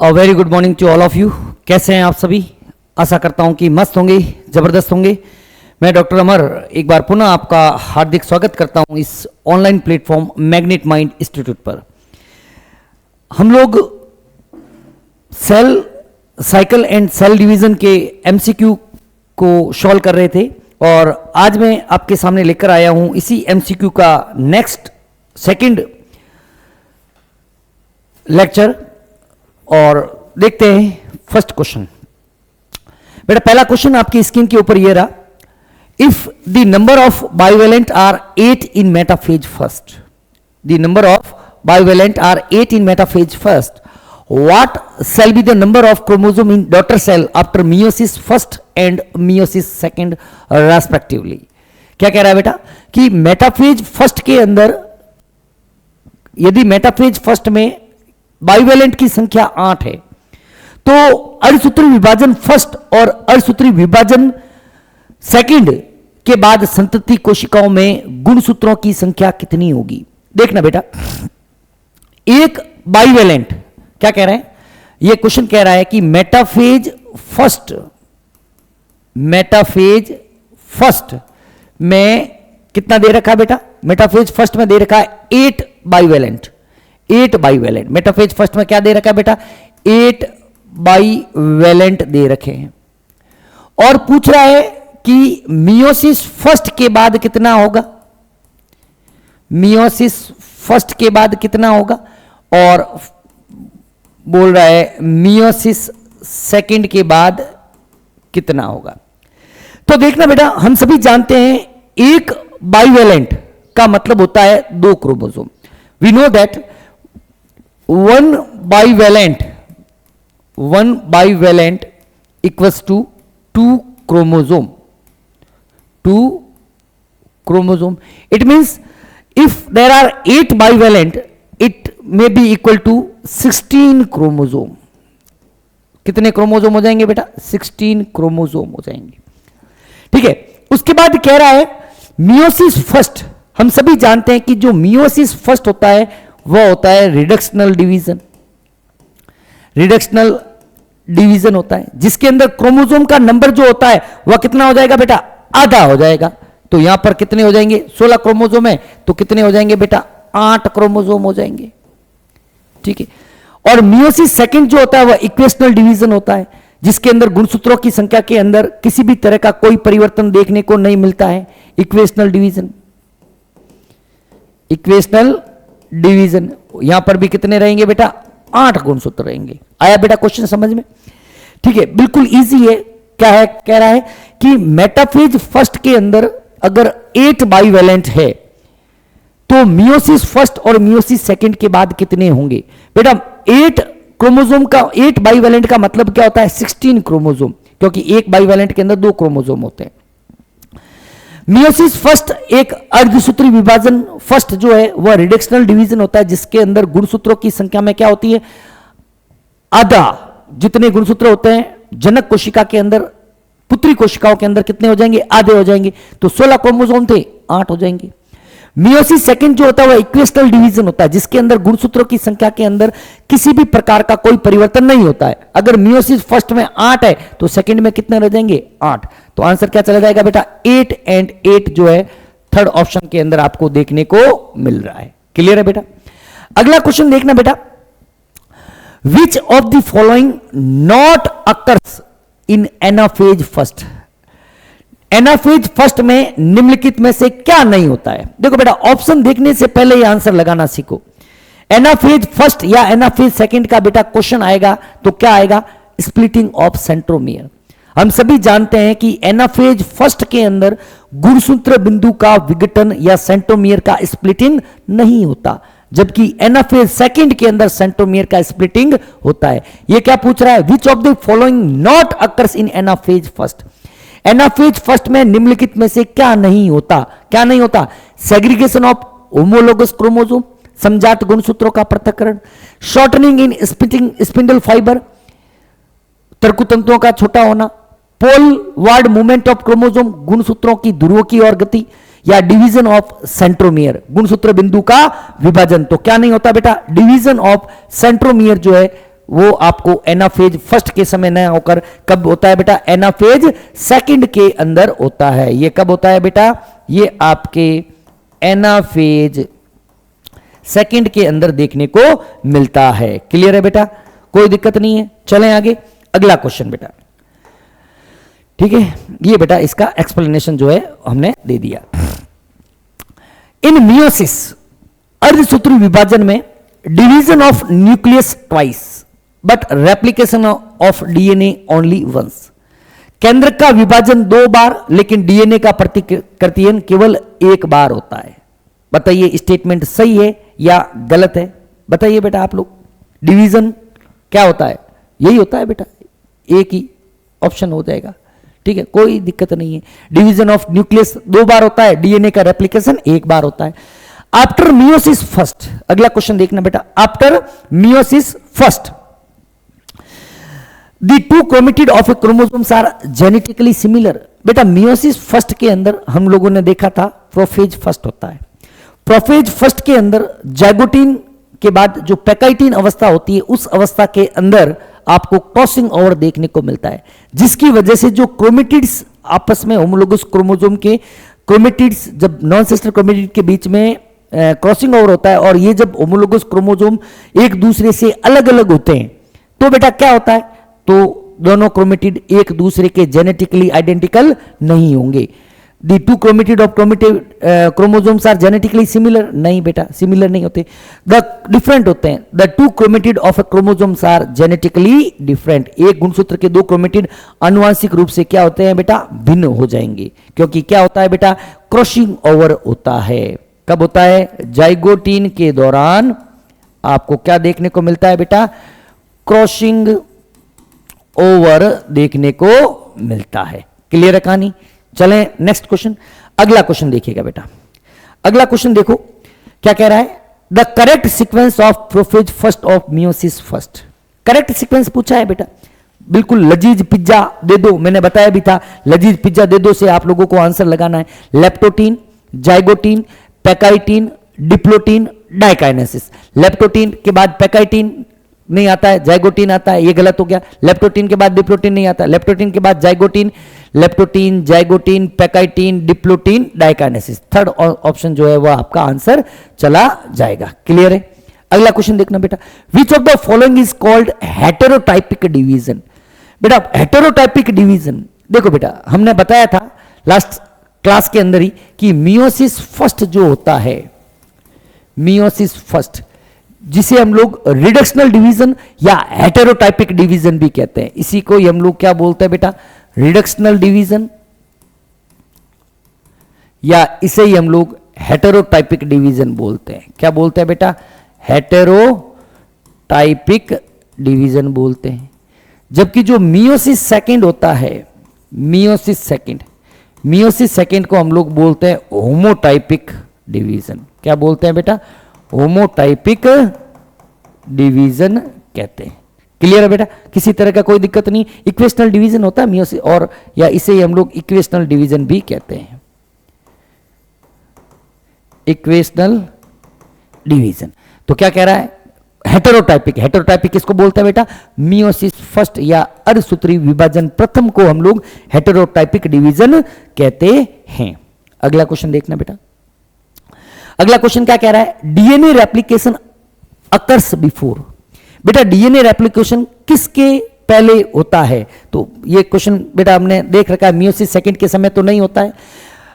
Very good morning to all of you. कैसे हैं आप सभी? आशा करता हूं कि मस्त होंगे, जबरदस्त होंगे। मैं डॉक्टर अमर एक बार पुनः आपका हार्दिक स्वागत करता हूं इस online platform Magnet Mind Institute पर। हम लोग cell cycle and cell division के एमसीक्यू को सॉल्व कर रहे थे और आज मैं आपके सामने लेकर आया हूं इसी एमसीक्यू का नेक्स्ट सेकंड लेक्चर। और देखते हैं फर्स्ट क्वेश्चन। बेटा पहला क्वेश्चन आपकी स्क्रीन के ऊपर ये रहा, if the number of bivalent are 8 in metaphase first, the number of bivalent are 8 in metaphase first, what shall be the number of chromosome in daughter cell after meiosis first and meiosis second respectively? क्या कह रहा है बेटा कि metaphase first के अंदर यदि metaphase first में बाइवेलेंट की संख्या 8 है तो अर्धसूत्री विभाजन फर्स्ट और अर्धसूत्री विभाजन सेकंड के बाद संतति कोशिकाओं में गुणसूत्रों की संख्या कितनी होगी? देखना बेटा, एक बाइवेलेंट क्या कह रहे हैं, यह क्वेश्चन कह रहा है कि मेटाफेज फर्स्ट में कितना दे रखा है बेटा? मेटाफेज फर्स्ट में दे रखा है 8 बाइवेलेंट। मेटाफेज फर्स्ट में क्या दे रखा है बेटा? 8 बाइवेलेंट दे रखे हैं और पूछ रहा है कि मियोसिस फर्स्ट के बाद कितना होगा, मियोसिस फर्स्ट के बाद कितना होगा, और बोल रहा है मियोसिस सेकंड के बाद कितना होगा। तो देखना बेटा, हम सभी जानते हैं एक बाइवेलेंट का मतलब होता है 2 chromosome. We know that one bivalent equals to 2 chromosome. It means if there are 8 bivalent, it may be equal to 16 chromosome. कितने क्रोमोसोम हो जाएंगे बेटा? 16 क्रोमोसोम हो जाएंगे। ठीक है, उसके बाद कह रहा है मियोसिस फर्स्ट। हम सभी जानते हैं कि जो मियोसिस फर्स्ट होता है वह होता है रिडक्शनल डिवीजन होता है, जिसके अंदर क्रोमोसोम का नंबर जो होता है वह कितना हो जाएगा बेटा? आधा हो जाएगा। तो यहां पर कितने हो जाएंगे? 16 क्रोमोसोम है तो कितने हो जाएंगे बेटा? 8 क्रोमोसोम हो जाएंगे। ठीक है, और मियोसिस सेकंड जो होता है वह इक्वेशनल डिवीजन होता है, जिसके अंदर गुणसूत्रों की संख्या के अंदर किसी भी तरह का कोई परिवर्तन देखने को नहीं मिलता है। इक्वेशनल डिवीजन यहां पर भी कितने रहेंगे बेटा? 8 गुणसूत्र रहेंगे। आया बेटा क्वेश्चन समझ में? ठीक है, बिल्कुल इजी है। क्या है, कह रहा है कि मेटाफेज फर्स्ट के अंदर अगर 8 बाइवेलेंट है तो मियोसिस फर्स्ट और मियोसिस सेकंड के बाद कितने होंगे बेटा? 8 क्रोमोसोम का 8 बाइवेलेंट का मतलब क्या होता है? 16 क्रोमोसोम, क्योंकि एक बाइवेलेंट के अंदर 2 क्रोमोसोम होते हैं। मियोसिस फर्स्ट एक अर्धसूत्री विभाजन फर्स्ट जो है वह रिडक्शनल डिवीजन होता है, जिसके अंदर गुणसूत्रों की संख्या में क्या होती है? आधा। जितने गुणसूत्र होते हैं जनक कोशिका के अंदर, पुत्री कोशिकाओं के अंदर कितने हो जाएंगे? आधे हो जाएंगे। तो 16 क्रोमोसोम थे, 8 हो जाएंगे। मियोसिस सेकंड जो होता है वह इक्वेशनल डिवीजन होता है, जिसके अंदर गुणसूत्रों की संख्या के अंदर किसी भी प्रकार का कोई परिवर्तन नहीं होता है। अगर मियोसिस फर्स्ट में 8 है तो सेकंड में कितने रह जाएंगे? 8। तो आंसर क्या चला जाएगा बेटा? 8 एंड 8 जो है थर्ड ऑप्शन के अंदर आपको देखने को मिल रहा है। क्लियर है बेटा? अगला क्वेश्चन देखना बेटा, which of the following not occurs in anaphase first? Anaphase first में निम्नलिखित में से क्या नहीं होता है? देखो बेटा, ऑप्शन देखने से पहले ही आंसर लगाना सीखो। एनाफेज फर्स्ट या एनाफेज सेकंड का बेटा क्वेश्चन आएगा तो क्या आएगा? Splitting of centromere. हम सभी जानते हैं कि एनाफेज फर्स्ट के अंदर गुणसूत्र बिंदु का विघटन या सेंट्रोमियर का स्प्लिटिंग नहीं होता, जबकि एनाफेज सेकंड के अंदर सेंट्रोमियर का स्प्लिटिंग होता है। यह क्या पूछ रहा है? Which of the following not occurs in anaphase first? Anaphase first में निम्नलिखित में से क्या नहीं होता? क्या नहीं होता? सेग्रीगेशन ऑफ होमोलोगस क्रोमोसोम, समजात गुणसूत्रों का पृथक्करण, शॉर्टनिंग इन स्पिंडल फाइबर, तर्कुतंतुओं का छोटा होना, पोल वार्ड मूवमेंट ऑफ क्रोमोसोम, गुणसूत्रों की ध्रुवों की ओर गति, या डिवीजन ऑफ सेंट्रोमियर, गुणसूत्र बिंदु का विभाजन। तो क्या नहीं होता बेटा? डिवीजन ऑफ सेंट्रोमियर जो है वो आपको एनाफेज फर्स्ट के समय न होकर कब होता है बेटा, एनाफेज सेकंड के अंदर होता है। ये कब होता है बेटा, ये आपके एनाफेज सेकंड के अंदर देखने को मिलता है। क्लियर है बेटा, कोई दिक्कत नहीं है। चलें आगे, अगला क्वेश्चन बेटा। ठीक है, ये बेटा इसका एक्सप्लेनेशन जो है हमने दे दिया। इन मियोसिस अर्धसूत्री विभाजन में division of nucleus twice but replication of DNA only once. केंद्र का विभाजन 2 बार लेकिन डीएनए का प्रतिकृतियन केवल 1 बार होता है। बताइए स्टेटमेंट सही है या गलत है, बताइए बेटा आप लोग। डिवीजन क्या होता है, यही होता है बेटा, एक ही ऑप्शन हो जाएगा। ठीक है, कोई दिक्कत नहीं है। डिवीजन ऑफ न्यूक्लियस 2 बार होता है, डीएनए का रेप्लिकेशन 1 बार होता है। आफ्टर मियोसिस फर्स्ट, अगला क्वेश्चन देखना बेटा। After meiosis first the 2 chromatid of a chromosomes are genetically similar. बेटा मियोसिस फर्स्ट के अंदर हम लोगों ने देखा था प्रोफेज फर्स्ट होता है। प्रोफेज फर्स्ट के अंदर जाइगोटिन के बाद जो पैकाइटिन अवस्था होती है, उस अवस्था के अंदर आपको क्रॉसिंग ओवर देखने को मिलता है, जिसकी वजह से जो क्रोमेटिड्स आपस में होमोलोगस क्रोमोसोम के क्रोमेटिड्स जब नॉन सिस्टर क्रोमेटिड के बीच में क्रॉसिंग ओवर होता है और ये जब होमोलोगस क्रोमोसोम एक दूसरे से अलग अलग होते हैं तो बेटा क्या होता है, तो दोनों क्रोमेटिड एक दूसरे के जेनेटिकली आइडेंटिकल नहीं होंगे। The 2 chromatid of chromosomes are genetically similar, नहीं बेटा सिमिलर नहीं होते, द डिफरेंट होते हैं। The 2 chromatid of chromosomes are genetically different. एक गुणसूत्र के 2 क्रोमेटिड आनुवांशिक रूप से क्या होते हैं बेटा, भिन्न हो जाएंगे, क्योंकि क्या होता है बेटा, क्रॉसिंग ओवर होता है। कब होता है, जाइगोटिन के दौरान आपको क्या देखने को मिलता है बेटा, क्रॉसिंग ओवर देखने को मिलता है। क्लियर है कहानी। चलें नेक्स्ट क्वेश्चन, अगला क्वेश्चन देखिएगा बेटा। अगला क्वेश्चन देखो क्या कह रहा है, the correct sequence of prophase first of meiosis first. Correct sequence पूछा है बेटा, बिल्कुल लजीज पिज्जा दे दो, मैंने बताया भी था लजीज पिज्जा दे दो से आप लोगों को आंसर लगाना है। Leptotene, zygotene, pachytene, diplotene, diakinesis. Leptotene के बाद पैकाइटिन नहीं आता है, जाइगोटीन आता है, ये गलत हो गया। लेप्टोटीन के बाद डिप्लोटीन नहीं आता, लेप्टोटीन के बाद zygotene, leptotene, zygotene, pachytene, diplotene, diakinesis. Third option जो है वो आपका आंसर चला जाएगा। क्लियर है। अगला क्वेश्चन देखना बेटा, which of the following is called heterotypic division. बेटा हेटेरोटाइपिक डिवीजन देखो बेटा, हमने बताया था लास्ट क्लास के अंदर ही कि मियोसिस फर्स्ट जो होता है, मियोसिस फर्स्ट जिसे हम लोग रिडक्शनल डिवीजन या हेटेरोटाइपिक डिवीजन भी कहते हैं, इसी को हम लोग क्या बोलते हैं बेटा, रिडक्शनल डिवीजन, या इसे ही हम लोग हेटेरोटाइपिक डिवीजन बोलते हैं। क्या बोलते हैं बेटा, हेटेरोटाइपिक डिवीजन बोलते हैं। जबकि जो मियोसिस सेकंड होता है, मियोसिस सेकंड को हम लोग बोलते हैं होमोटाइपिक डिवीजन। क्या बोलते हैं बेटा, होमोटाइपिक डिवीजन कहते हैं। क्लियर है बेटा, किसी तरह का कोई दिक्कत नहीं। इक्वेशनल डिवीजन होता है मियोसिस, और या इसे हम लोग इक्वेशनल डिवीजन भी कहते हैं, इक्वेशनल डिवीजन। तो क्या कह रहा है, हेटेरोटाइपिक। हेटेरोटाइपिक किसको बोलते हैं बेटा, मियोसिस फर्स्ट या अर्धसूत्री विभाजन प्रथम को हम लोग हेटेरोटाइपिक डिवीजन कहते हैं। अगला क्वेश्चन देखना बेटा, अगला क्वेश्चन क्या कह रहा है, डीएनए रेप्लिकेशन अकर्स बिफोर। बेटा डीएनए रेप्लिकेशन किसके पहले होता है, तो ये क्वेश्चन बेटा हमने देख रखा है, मियोसिस सेकंड के समय तो नहीं होता है,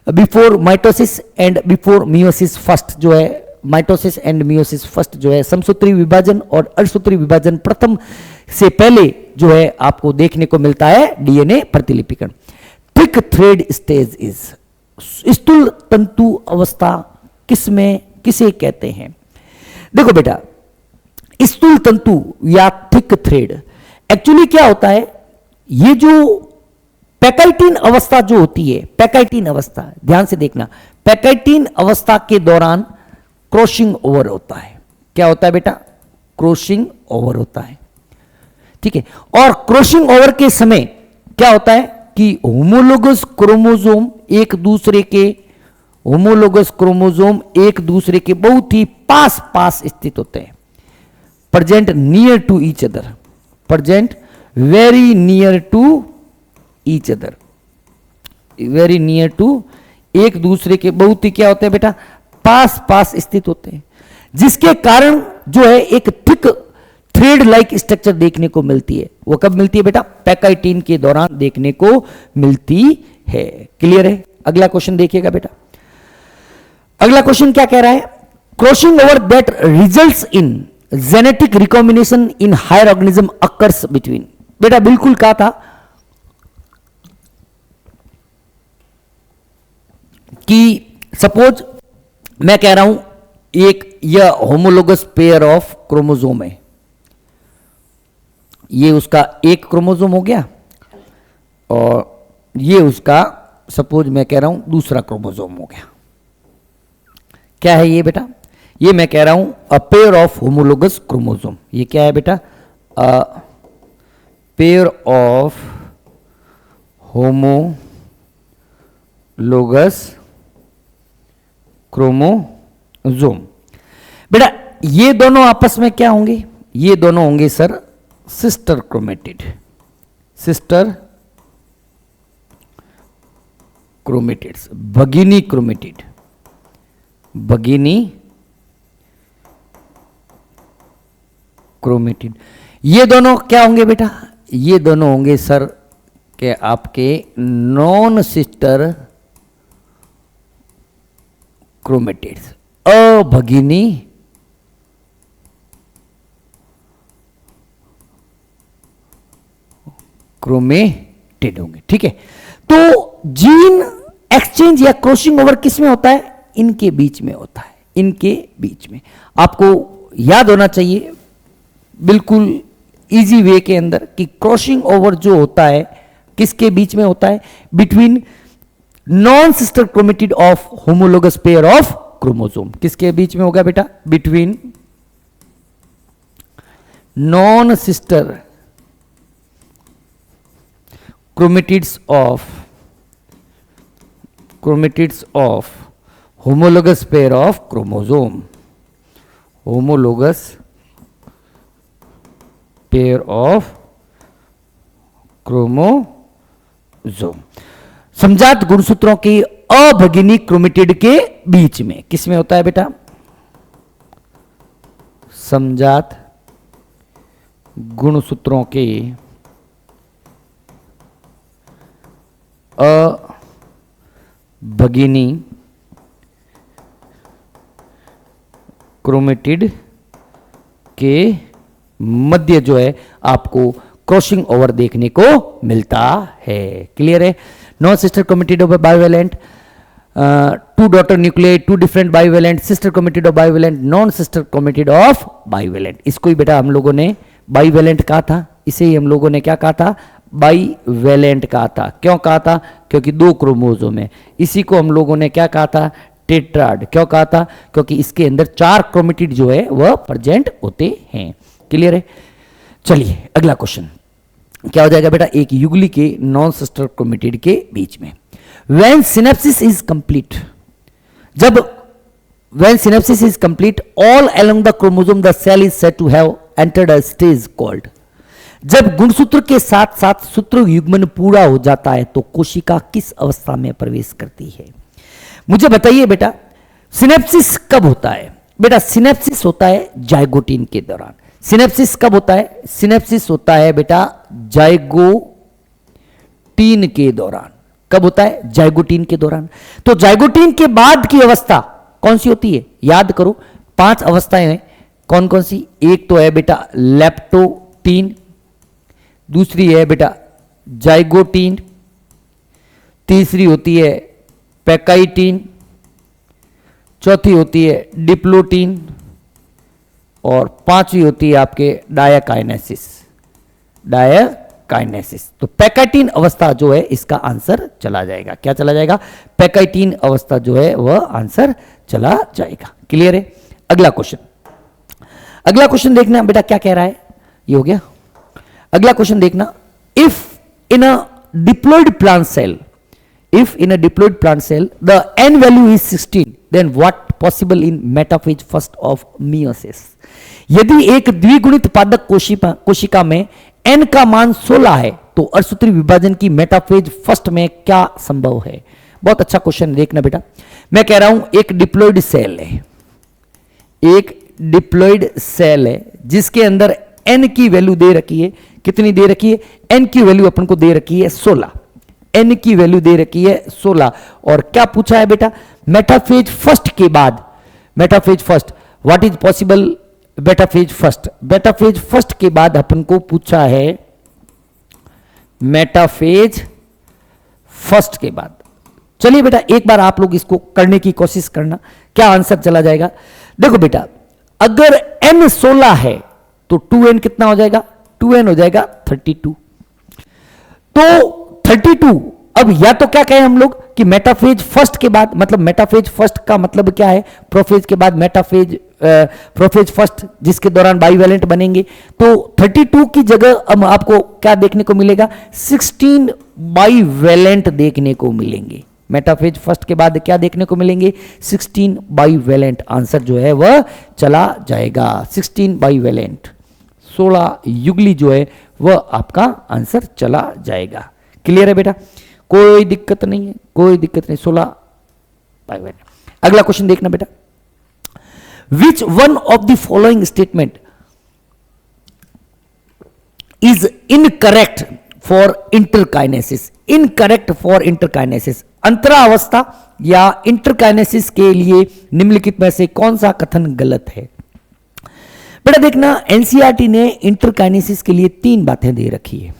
before mitosis and before meiosis first जो है, माइटोसिस एंड मियोसिस फर्स्ट जो है, समसूत्री विभाजन और अर्धसूत्री विभाजन प्रथम से पहले जो है आपको देखने को मिलता है डीएनए प्रतिलिपिकरण। थिक थ्रेड स्टेज इज, स्थूल तंतु अवस्था किसमें किसे कहते हैं। देखो बेटा स्थूल तंतु या थिक थ्रेड एक्चुअली क्या होता है, ये जो पैकाइटिन अवस्था जो होती है, पैकाइटिन अवस्था ध्यान से देखना, पैकाइटिन अवस्था के दौरान क्रॉसिंग ओवर होता है। क्या होता है बेटा, क्रॉसिंग ओवर होता है। ठीक है, और क्रॉसिंग ओवर के समय क्या होता है कि होमोलोगस क्रोमोसोम एक दूसरे के, होमोलोगस क्रोमोसोम एक दूसरे के बहुत ही पास पास स्थित होते हैं, present near to each other. Present very near to each other, very near to, एक दूसरे के बहुत ही क्या होते हैं बेटा, पास पास स्थित होते हैं, जिसके कारण जो है एक थिक थ्रेड लाइक स्ट्रक्चर देखने को मिलती है। वो कब मिलती है बेटा, पैकाइटिन के दौरान देखने को मिलती है। क्लियर है? अगला क्वेश्चन देखिएगा बेटा। अगला क्वेश्चन क्या कह रहा है, crossing over that results in genetic recombination in higher organism occurs between. बेटा बिल्कुल कहा था कि सपोज मैं कह रहा हूं एक यह होमोलोगस पेयर ऑफ क्रोमोसोम है, ये उसका एक क्रोमोसोम हो गया और ये उसका सपोज मैं कह रहा हूं दूसरा क्रोमोसोम हो गया। क्या है ये बेटा, ये मैं कह रहा हूं a pair of homologous chromosome. ये क्या है बेटा, a pair of homologous chromosome. बेटा ये दोनों आपस में क्या होंगे, ये दोनों होंगे sir sister chromatid, sister chromatids, भगिनी क्रोमेटिड, भगिनी क्रोमेटिड। ये दोनों क्या होंगे बेटा, ये दोनों होंगे सर के आपके नॉन सिस्टर क्रोमेटिड्स, अभगिनी क्रोमेटिड होंगे। ठीक है, तो जीन एक्सचेंज या क्रॉसिंग ओवर किस में होता है, इनके बीच में होता है, इनके बीच में। आपको याद होना चाहिए बिल्कुल इजी वे के अंदर कि क्रॉसिंग ओवर जो होता है किसके बीच में होता है, between non sister chromatid of homologous pair of chromosome. किसके बीच में होगा बेटा, between non sister chromatids of homologous pair of chromosome, homologous pair of chromosome, समजात गुणसूत्रों की अभगिनी क्रोमेटिड के बीच में किस में होता है बेटा, समजात गुणसूत्रों के अभगिनी क्रोमेटिड के मध्य जो है आपको क्रॉसिंग ओवर देखने को मिलता है। क्लियर है? Non sister chromatid of bivalent, two daughter nuclei, two different bivalent, sister chromatid of bivalent, non sister chromatid of bivalent. इसको ही बेटा हम लोगों ने बाइवेलेंट कहा था, इसे ही हम लोगों ने क्या कहा था, बाइवेलेंट कहा था। क्यों कहा था, क्योंकि दो क्रोमोसोम है। इसी को हम लोगों ने क्या कहा था, टेट्राड। क्यों कहा था, क्योंकि इसके अंदर 4 क्रोमेटिड जो है वह प्रेजेंट होते हैं। क्लियर है? चलिए अगला क्वेश्चन क्या हो जाएगा बेटा, एक युगली के नॉन सिस्टर क्रोमेटिड के बीच में व्हेन सिनेप्सिस इज कंप्लीट, जब when synapsis is complete all along the chromosome the cell is said to have entered a stage called, जब गुणसूत्र के साथ साथ सूत्र युग्मन पूरा हो जाता है तो कोशिका किस अवस्था में प्रवेश करती है। मुझे बताइए बेटा सिनेप्सिस कब होता है। बेटा सिनेप्सिस होता है जाइगोटीन के दौरान। सिनेप्सिस कब होता है, सिनेप्सिस होता है बेटा जाइगोटीन के दौरान। कब होता है, जाइगोटीन के दौरान। तो जाइगोटीन के बाद की अवस्था कौन सी होती है, याद करो 5 अवस्थाएं हैं। कौन कौन सी, एक तो है बेटा लेप्टोटीन, दूसरी है बेटा जाइगोटीन, तीसरी होती है पैकाइटीन, चौथी होती है डिप्लोटीन और पांचवी होती है आपके डायाकाइनेसिस। डायाकाइनेसिस। तो पैकाइटीन अवस्था जो है इसका आंसर चला जाएगा। क्या चला जाएगा, पैकाइटीन अवस्था जो है वह आंसर चला जाएगा। क्लियर है? अगला क्वेश्चन, अगला क्वेश्चन देखना बेटा क्या कह रहा है, ये हो गया। अगला क्वेश्चन देखना, if in a diploid plant cell, if in a diploid plant cell the n value is 16 then what possible in metaphase first of meiosis। यदि एक द्विगुणित पादक कोशिका में n का मान 16 है तो अर्धसूत्री विभाजन की मेटाफेज फर्स्ट में क्या संभव है? बहुत अच्छा क्वेश्चन देखना बेटा। मैं कह रहा हूं एक डिप्लॉयड सेल है, एक डिप्लॉयड सेल है जिसके अंदर n की वैल्यू दे रखी है। कितनी दे रखी है? n की वैल्यू अपन को दे रखी है 16। n की वैल्यू दे रखी है 16 और क्या पूछा है बेटा? मेटाफेज फर्स्ट के बाद, metaphase first what is possible? Metaphase first, metaphase first के बाद अपन को पूछा है मेटाफेज फर्स्ट के बाद। चलिए बेटा एक बार आप लोग इसको करने की कोशिश करना, क्या आंसर चला जाएगा। देखो बेटा अगर n 16 है तो 2n कितना हो जाएगा? 2n हो जाएगा 32। तो 32 अब या तो क्या कहें हम लोग कि मेटाफेज फर्स्ट के बाद, मतलब मेटाफेज फर्स्ट का मतलब क्या है? प्रोफेज के बाद मेटाफेज, प्रोफेज फर्स्ट जिसके दौरान बाइवेलेंट बनेंगे। तो 32 की जगह अब आपको क्या देखने को मिलेगा? 16 बाइवेलेंट देखने को मिलेंगे। मेटाफेज फर्स्ट के बाद क्या देखने को मिलेंगे? 16 बाइवेलेंट। आंसर जो है वह चला जाएगा 16 बाइवेलेंट, 16 युगली जो है वह आपका आंसर चला जाएगा। क्लियर है बेटा? कोई दिक्कत नहीं है, कोई दिक्कत नहीं। 16 बाइवेलेंट। अगला क्वेश्चन देखना बेटा। Which one of the following statement is incorrect for interkinesis? Incorrect for interkinesis, अंतरावस्था या इंटरकाइनेसिस के लिए निम्नलिखित में से कौन सा कथन गलत है? बेटा देखना एनसीईआरटी ने इंटरकाइनेसिस के लिए 3 बातें दे रखी है।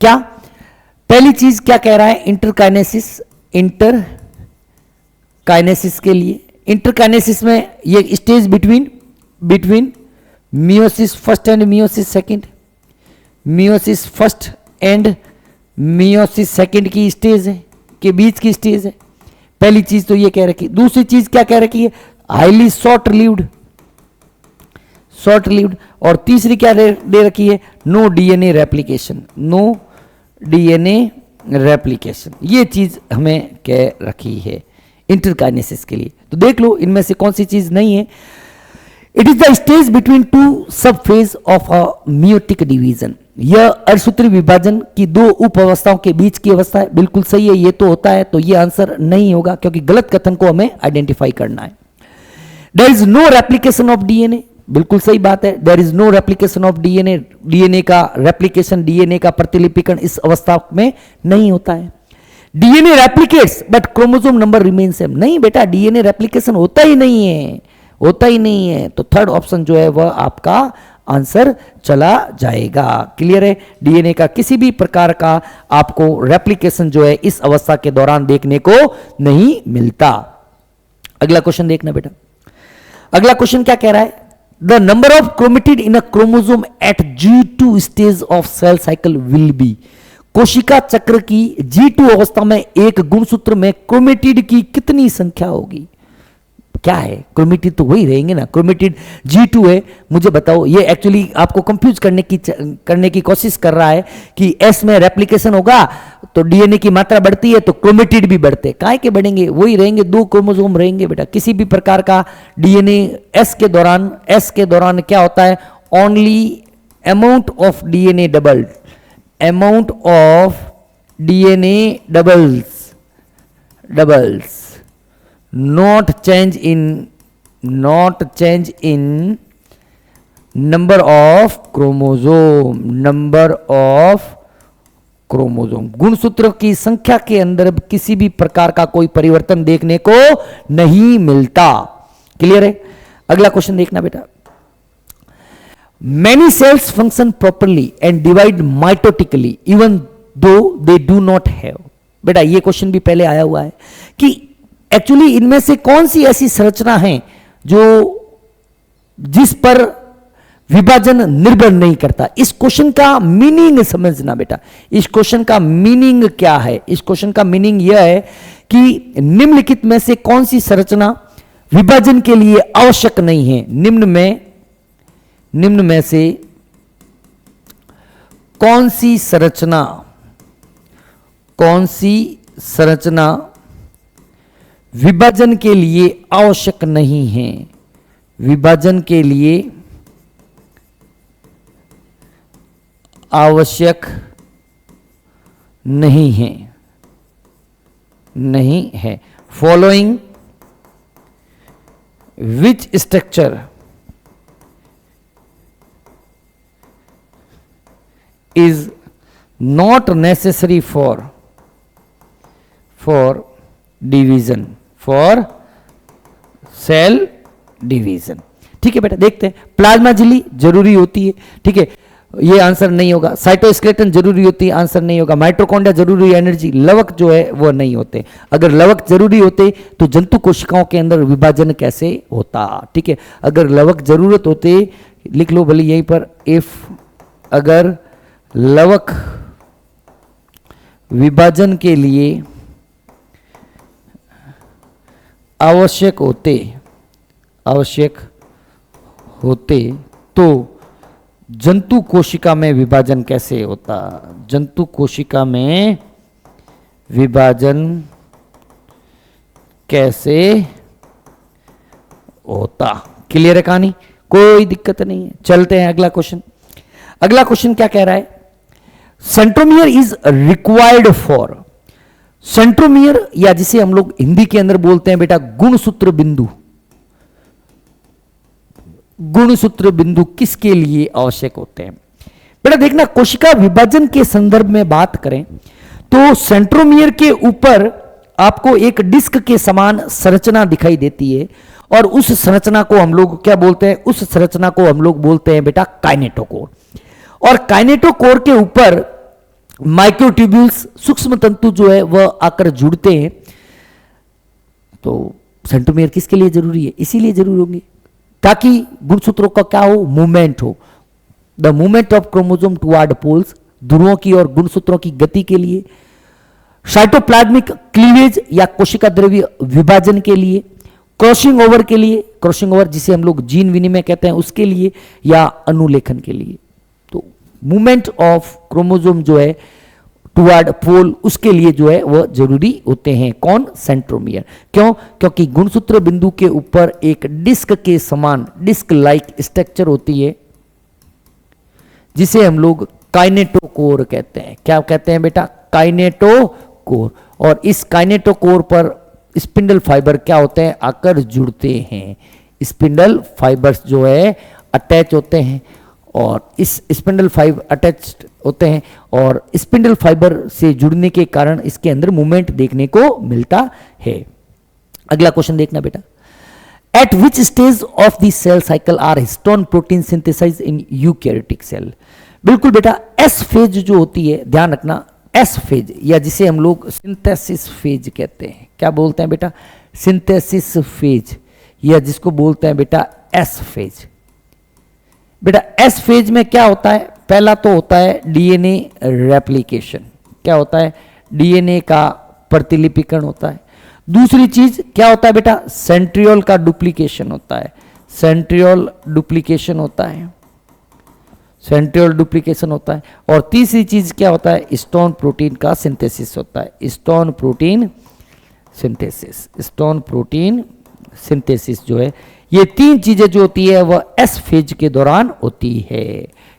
क्या पहली चीज क्या कह रहा है? इंटरकाइनेसिस, इंटरकाइनेसिस के लिए, इंटरकाइनेसिस में ये stage between meiosis first and meiosis second, meiosis first and meiosis second की स्टेज है, के बीच की स्टेज है। पहली चीज तो ये कह रखी। दूसरी चीज क्या कह रखी है? Highly short lived, short lived. और तीसरी क्या दे रखी है? No DNA replication, no DNA replication. ये चीज हमें कह रखी है इंटरकाइनेसिस के लिए। तो देख लो इनमें से कौन सी चीज नहीं है। It is the stage between 2 सब phase of a meiotic division. यह अर्धसूत्री विभाजन की 2 उप अवस्थाओं के बीच की अवस्था है। बिल्कुल सही है, ये तो होता है, तो ये आंसर नहीं होगा क्योंकि गलत कथन को हमें आइडेंटिफाई करना है। There is no replication of DNA, बिल्कुल सही बात है। There is no replication of DNA, DNA का रेप्लिकेशन, डीएनए का प्रतिलिपिकरण इस अवस्था में नहीं होता है। DNA replicates but chromosome number remain same. नहीं बेटा, डीएनए रेप्लिकेशन होता ही नहीं है, होता ही नहीं है। तो थर्ड ऑप्शन जो है वह आपका आंसर चला जाएगा। क्लियर है? डीएनए का किसी भी प्रकार का आपको रेप्लिकेशन जो है इस अवस्था के दौरान देखने को नहीं मिलता। अगला क्वेश्चन देखना बेटा। अगला क्वेश्चन क्या कह रहा है? The number of chromatid in a chromosome at G2 stage of cell cycle will be. कोशिका चक्र की G2 अवस्था में एक गुणसूत्र में क्रोमेटिड की कितनी संख्या होगी? क्या है? क्रोमेटिड तो वही रहेंगे ना, क्रोमेटिड G2 है। मुझे बताओ, ये एक्चुअली आपको कंफ्यूज करने की कोशिश कर रहा है कि S में रेप्लिकेशन होगा तो डीएनए की मात्रा बढ़ती है तो क्रोमेटिड भी बढ़ते। काहे के बढ़ेंगे? वही रहेंगे, 2 क्रोमोसोम रहेंगे बेटा। किसी भी प्रकार का डीएनए S के दौरान क्या होता है? Only amount of DNA doubled, amount of DNA doubles, not change in number of chromosome, गुणसूत्र की संख्या के अंदर किसी भी प्रकार का कोई परिवर्तन देखने को नहीं मिलता। क्लियर है? अगला क्वेश्चन देखना बेटा। Many cells function properly and divide mitotically even though they do not have। बेटा ये क्वेश्चन भी पहले आया हुआ है कि एक्चुअली इनमें से कौन सी ऐसी संरचना है जो जिस पर विभाजन निर्भर नहीं करता। इस क्वेश्चन का मीनिंग समझना बेटा। इस क्वेश्चन का मीनिंग क्या है? इस क्वेश्चन का मीनिंग यह है कि निम्नलिखित में से कौन सी संरचना विभाजन के लिए आवश्यक नहीं है। निम्न में से कौन सी संरचना विभाजन के लिए आवश्यक नहीं है? विभाजन के लिए आवश्यक नहीं है, नहीं है। Following which structure is not necessary for division, for sale division. ठीक है बेटा, देखते हैं। प्लाज्मा झिल्ली जरूरी होती है, ठीक है, ये आंसर नहीं होगा। साइटोस्केलेटन जरूरी होती है, आंसर नहीं होगा। माइटोकॉन्ड्रिया जरूरी एनर्जी, लवक जो है वो नहीं होते। अगर लवक जरूरी होते तो जंतु कोशिकाओं के अंदर विभाजन कैसे होता? ठीक है, अगर लवक जरूरत होते, लिख लो भले यहीं पर, इफ अगर लवक विभाजन के लिए आवश्यक होते तो जंतु कोशिका में विभाजन कैसे होता? जंतु कोशिका में विभाजन कैसे होता? क्लियर है कहानी? कोई दिक्कत नहीं है। चलते हैं अगला क्वेश्चन। अगला क्वेश्चन क्या कह रहा है? Centromere is required for, centromere या जिसे हम लोग हिंदी के अंदर बोलते हैं बेटा गुणसूत्र बिंदु, गुणसूत्र बिंदु किसके लिए आवश्यक होते हैं? बेटा देखना, कोशिका विभाजन के संदर्भ में बात करें तो सेंट्रोमियर के ऊपर आपको एक डिस्क के समान संरचना दिखाई देती है और उस संरचना को हम लोग क्या बोलते हैं? उस संरचना को हम लोग बोलते हैं बेटा काइनेटोकोर। और काइनेटोकोर के ऊपर माइक्रोट्यूब्यूल्स, सूक्ष्म तंतु जो है वह आकर जुड़ते हैं। तो सेंट्रोमियर किसके लिए जरूरी है? इसीलिए जरूरी होंगे ताकि गुणसूत्रों का क्या हो? मूवमेंट हो। The movement of chromosome toward poles, ध्रुवों की और गुणसूत्रों की गति के लिए। साइटोप्लाज्मिक क्लीवेज या कोशिका द्रव्य विभाजन के लिए। क्रॉसिंग ओवर के लिए, क्रॉसिंग ओवर जिसे हम लोग जीन विनिमय कहते हैं उसके लिए, या अनुलेखन के लिए। तो मूवमेंट ऑफ क्रोमोसोम जो है टुवर्ड पोल, उसके लिए जो है वह जरूरी होते हैं। कौन? सेंट्रोमियर। क्यों? क्योंकि गुणसूत्र बिंदु के ऊपर एक डिस्क के समान, डिस्क लाइक स्ट्रक्चर होती है जिसे हम लोग काइनेटोकोर कहते हैं। क्या कहते हैं बेटा? काइनेटोकोर। और इस काइनेटोकोर पर स्पिंडल फाइबर क्या होते हैं? आकर जुड़ते हैं। स्पिंडल फाइबर्स जो है अटैच होते हैं और इस स्पिंडल फाइबर अटैच्ड होते हैं और स्पिंडल फाइबर से जुड़ने के कारण इसके अंदर मूवमेंट देखने को मिलता है। अगला क्वेश्चन देखना बेटा। At which stage of the cell cycle are histone protein synthesize in eukaryotic cell? बिल्कुल बेटा, एस फेज जो होती है, ध्यान रखना, एस फेज या जिसे हम लोग सिंथेसिस फेज कहते हैं। क्या बोलते हैं बेटा? सिंथेसिस फेज, या जिसको बोलते हैं बेटा एस फेज। बेटा एस फेज में क्या होता है? पहला तो होता है डीएनए रेप्लिकेशन। क्या होता है? डीएनए का प्रतिलिपिकरण होता है। दूसरी चीज क्या होता है बेटा? सेंट्रियोल का डुप्लीकेशन होता है। सेंट्रियोल डुप्लीकेशन होता है, सेंट्रियोल डुप्लीकेशन होता है। और तीसरी चीज क्या होता है? स्टोन प्रोटीन का सिंथेसिस होता है। Stone protein synthesis, stone protein synthesis जो है, ये तीन चीजें जो होती है वह एस फेज के दौरान होती है।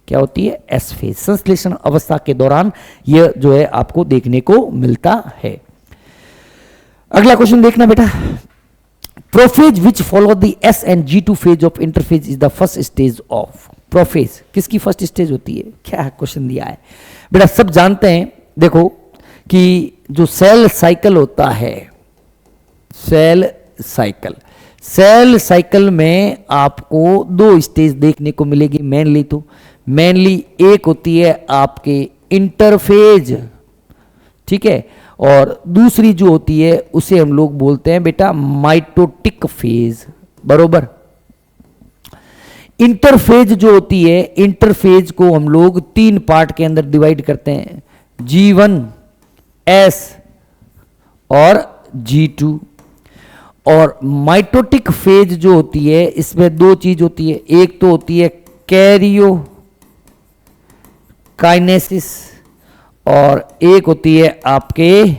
क्या होती है? एस फेज, संश्लेषण अवस्था के दौरान यह जो है आपको देखने को मिलता है। अगला क्वेश्चन देखना बेटा। Prophase which follow the S and G2 phase of interphase is the first stage of. Prophase किसकी फर्स्ट स्टेज होती है? क्या क्वेश्चन दिया है बेटा? सब जानते हैं, देखो कि जो सेल साइकिल होता है, सेल साइकिल, सेल साइकिल में आपको दो स्टेज देखने को मिलेगी मेनली। तो मेनली एक होती है आपके इंटरफेज, ठीक है, और दूसरी जो होती है उसे हम लोग बोलते हैं बेटा माइटोटिक फेज। बरोबर। इंटरफेज जो होती है, इंटरफेज को हम लोग तीन पार्ट के अंदर डिवाइड करते हैं, G1, S और G2। और माइटोटिक फेज जो होती है इसमें दो चीज होती है, एक तो होती है कैरियो काइनेसिस और एक होती है आपके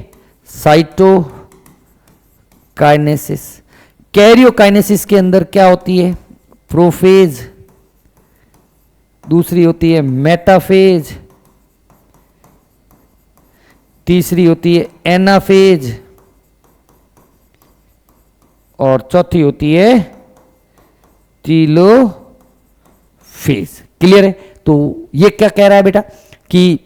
साइटोकाइनेसिस। कैरियोकाइनेसिस के अंदर क्या होती है? प्रोफेज, दूसरी होती है मेटाफेज तीसरी होती है एनाफेज और चौथी होती है टीलोफेज। क्लियर है? तो ये क्या कह रहा है बेटा कि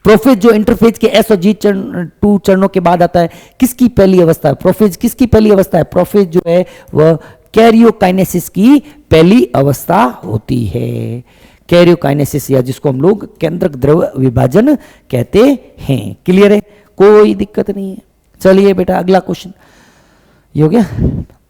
प्रोफेज जो इंटरफेज के एस और जी टू चरणों के बाद आता है, किसकी पहली अवस्था है? प्रोफेज किसकी पहली अवस्था है? प्रोफेज जो है वह कैरियोकाइनेसिस की पहली अवस्था होती है। कैरियोकाइनेसिस या जिसको हम लोग केंद्रक द्रव्य विभाजन कहते हैं। क्लियर है? कोई दिक्कत नहीं है। चलिए बेटा अगला क्वेश्चन ये हो गया।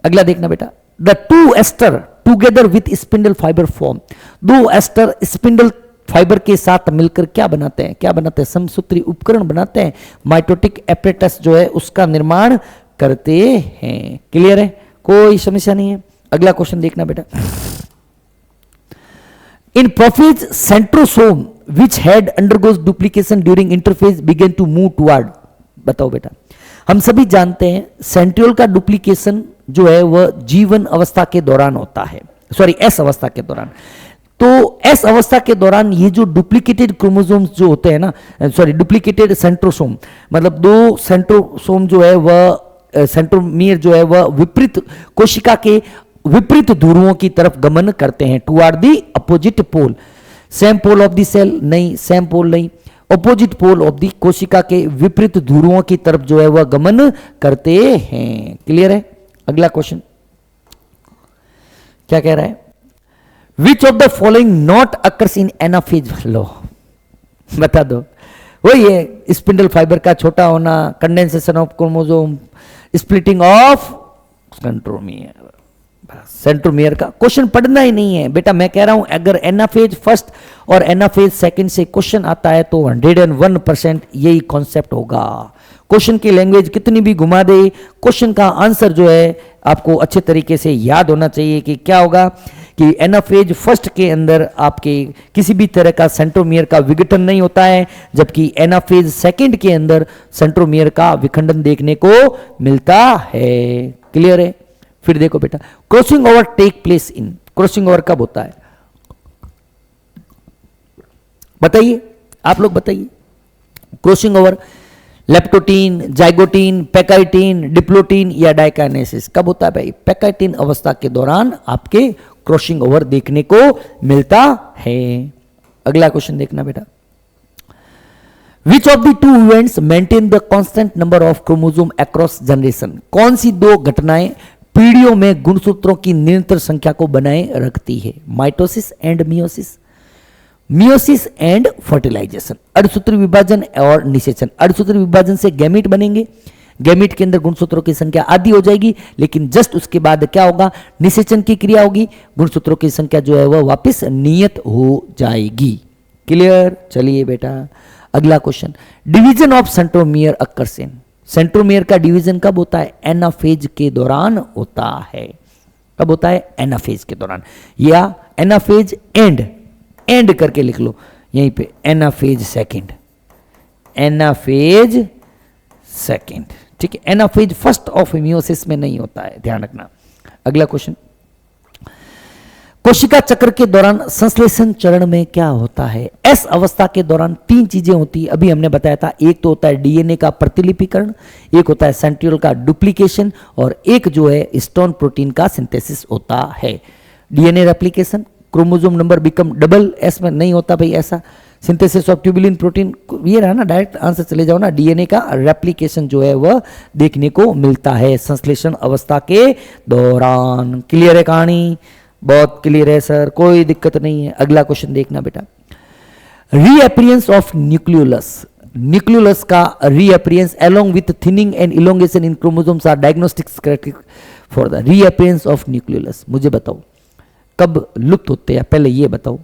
अगला देखना बेटा, the two aster together with spindle fibre form. दो एस्टर स्पिंडल फाइबर के साथ मिलकर क्या बनाते हैं? क्या बनाते हैं? समसूत्री उपकरण बनाते हैं। माइटोटिक एपरेटस जो है उसका निर्माण करते हैं। क्लियर है? कोई समस्या नहीं है। अगला क्वेश्चन देखना बेटा, in prophase centrosome which had undergoes duplication during interphase begin to move toward. बताओ बेटा, हम सभी जानते हैं सेंट्रियोल का डुप्लीकेशन जो है वह जीवन अवस्था के दौरान होता है, सॉरी एस अवस्था के दौरान। तो एस अवस्था के दौरान ये जो डुप्लीकेटेड क्रोमोसोम्स जो होते हैं ना, सॉरी डुप्लीकेटेड सेंट्रोसोम, मतलब दो सेंट्रोसोम जो है वह सेंट्रोमियर जो है वह विपरीत कोशिका के विपरीत ध्रुवों की तरफ गमन करते हैं, toward the opposite pole. Same pole of the cell नहीं, सेम पोल नहीं, अपोजिट पोल ऑफ द कोशिका के विपरीत ध्रुवों की तरफ जो है वह गमन करते हैं। क्लियर है? अगला क्वेश्चन क्या कह रहा है, which of the following not occurs in anaphase. लो बता दो। वही है स्पिंडल फाइबर का छोटा होना, condensation of chromosome, splitting of centromere. Centromere का क्वेश्चन पढ़ना ही नहीं है बेटा। मैं कह रहा हूं अगर एनाफेज फर्स्ट और एनाफेज सेकंड से क्वेश्चन आता है तो 101% यही कॉन्सेप्ट होगा। क्वेश्चन की लैंग्वेज कितनी भी घुमा दे, क्वेश्चन का आंसर जो है आपको अच्छे तरीके से याद होना चाहिए कि क्या होगा कि एनाफेज फर्स्ट के अंदर आपके किसी भी तरह का सेंट्रोमियर का विघटन नहीं होता है, जबकि एनाफेज सेकंड के अंदर सेंट्रोमियर का विखंडन देखने को मिलता है। क्लियर है? फिर देखो बेटा, crossing over take place in. Crossing over कब होता है? बताइए, आप लोग बताइए। Crossing over leptotene, zygotene, pachytene, diplotene या डाइकाइनेसिस कब होता है भाई? पैकाइटीन अवस्था के दौरान आपके क्रॉसिंग ओवर देखने को मिलता है। अगला क्वेश्चन देखना बेटा, which of the two events maintain the constant number of chromosome across generation. कौन सी दो घटनाएं पीढ़ियों में गुणसूत्रों की निरंतर संख्या को बनाए रखती है? Mitosis and meiosis, meiosis and fertilisation. अर्धसूत्री विभाजन और निषेचन। अर्धसूत्री विभाजन से गैमीट बनेंगे, गैमीट के अंदर गुणसूत्रों की संख्या आधी हो जाएगी, लेकिन जस्ट उसके बाद क्या होगा? निषेचन की क्रिया होगी, गुणसूत्रों की संख्या जो है वह वापस नियत हो जाएगी। क्लियर? चलिए बेटा अगला question, division of centromere occurs in. Centromere का डिवीजन कब होता है? एनाफेज के दौरान होता है। कब होता है? एनाफेज के दौरान, या एनाफेज एंड, एंड करके लिख लो यहीं पे, एनाफेज सेकंड, एनाफेज सेकंड। ठीक है? एनाफेज फर्स्ट ऑफ मियोसिस में नहीं होता है, ध्यान रखना। अगला क्वेश्चन, कोशिका चक्र के दौरान संश्लेषण चरण में क्या होता है? एस अवस्था के दौरान तीन चीजें होती है, अभी हमने बताया था। एक तो होता है डीएनए का प्रतिलिपिकरण, एक होता है सेंट्रियोल का डुप्लीकेशन, और एक जो है हिस्टोन प्रोटीन का सिंथेसिस होता है। DNA replication, chromosome number become double, S में नहीं होता भाई ऐसा। सिंथेसिस ऑफ ट्यूबुलिन प्रोटीन, ये रहा ना, डायरेक्ट आंसर चले जाओ ना। डीएनए का रेप्लिकेशन जो है वह देखने को मिलता है संश्लेषण अवस्था के दौरान। क्लियर है कहानी? बहुत क्लियर है सर, कोई दिक्कत नहीं है। अगला क्वेश्चन देखना बेटा, रीअपीयरेंस ऑफ न्यूक्लियोलस। न्यूक्लियोलस का reappearance along with thinning and elongation in chromosomes are diagnostics criteria for the reappearance of nucleolus. मुझे बताओ कब लुप्त होते हैं? पहले ये बताओ।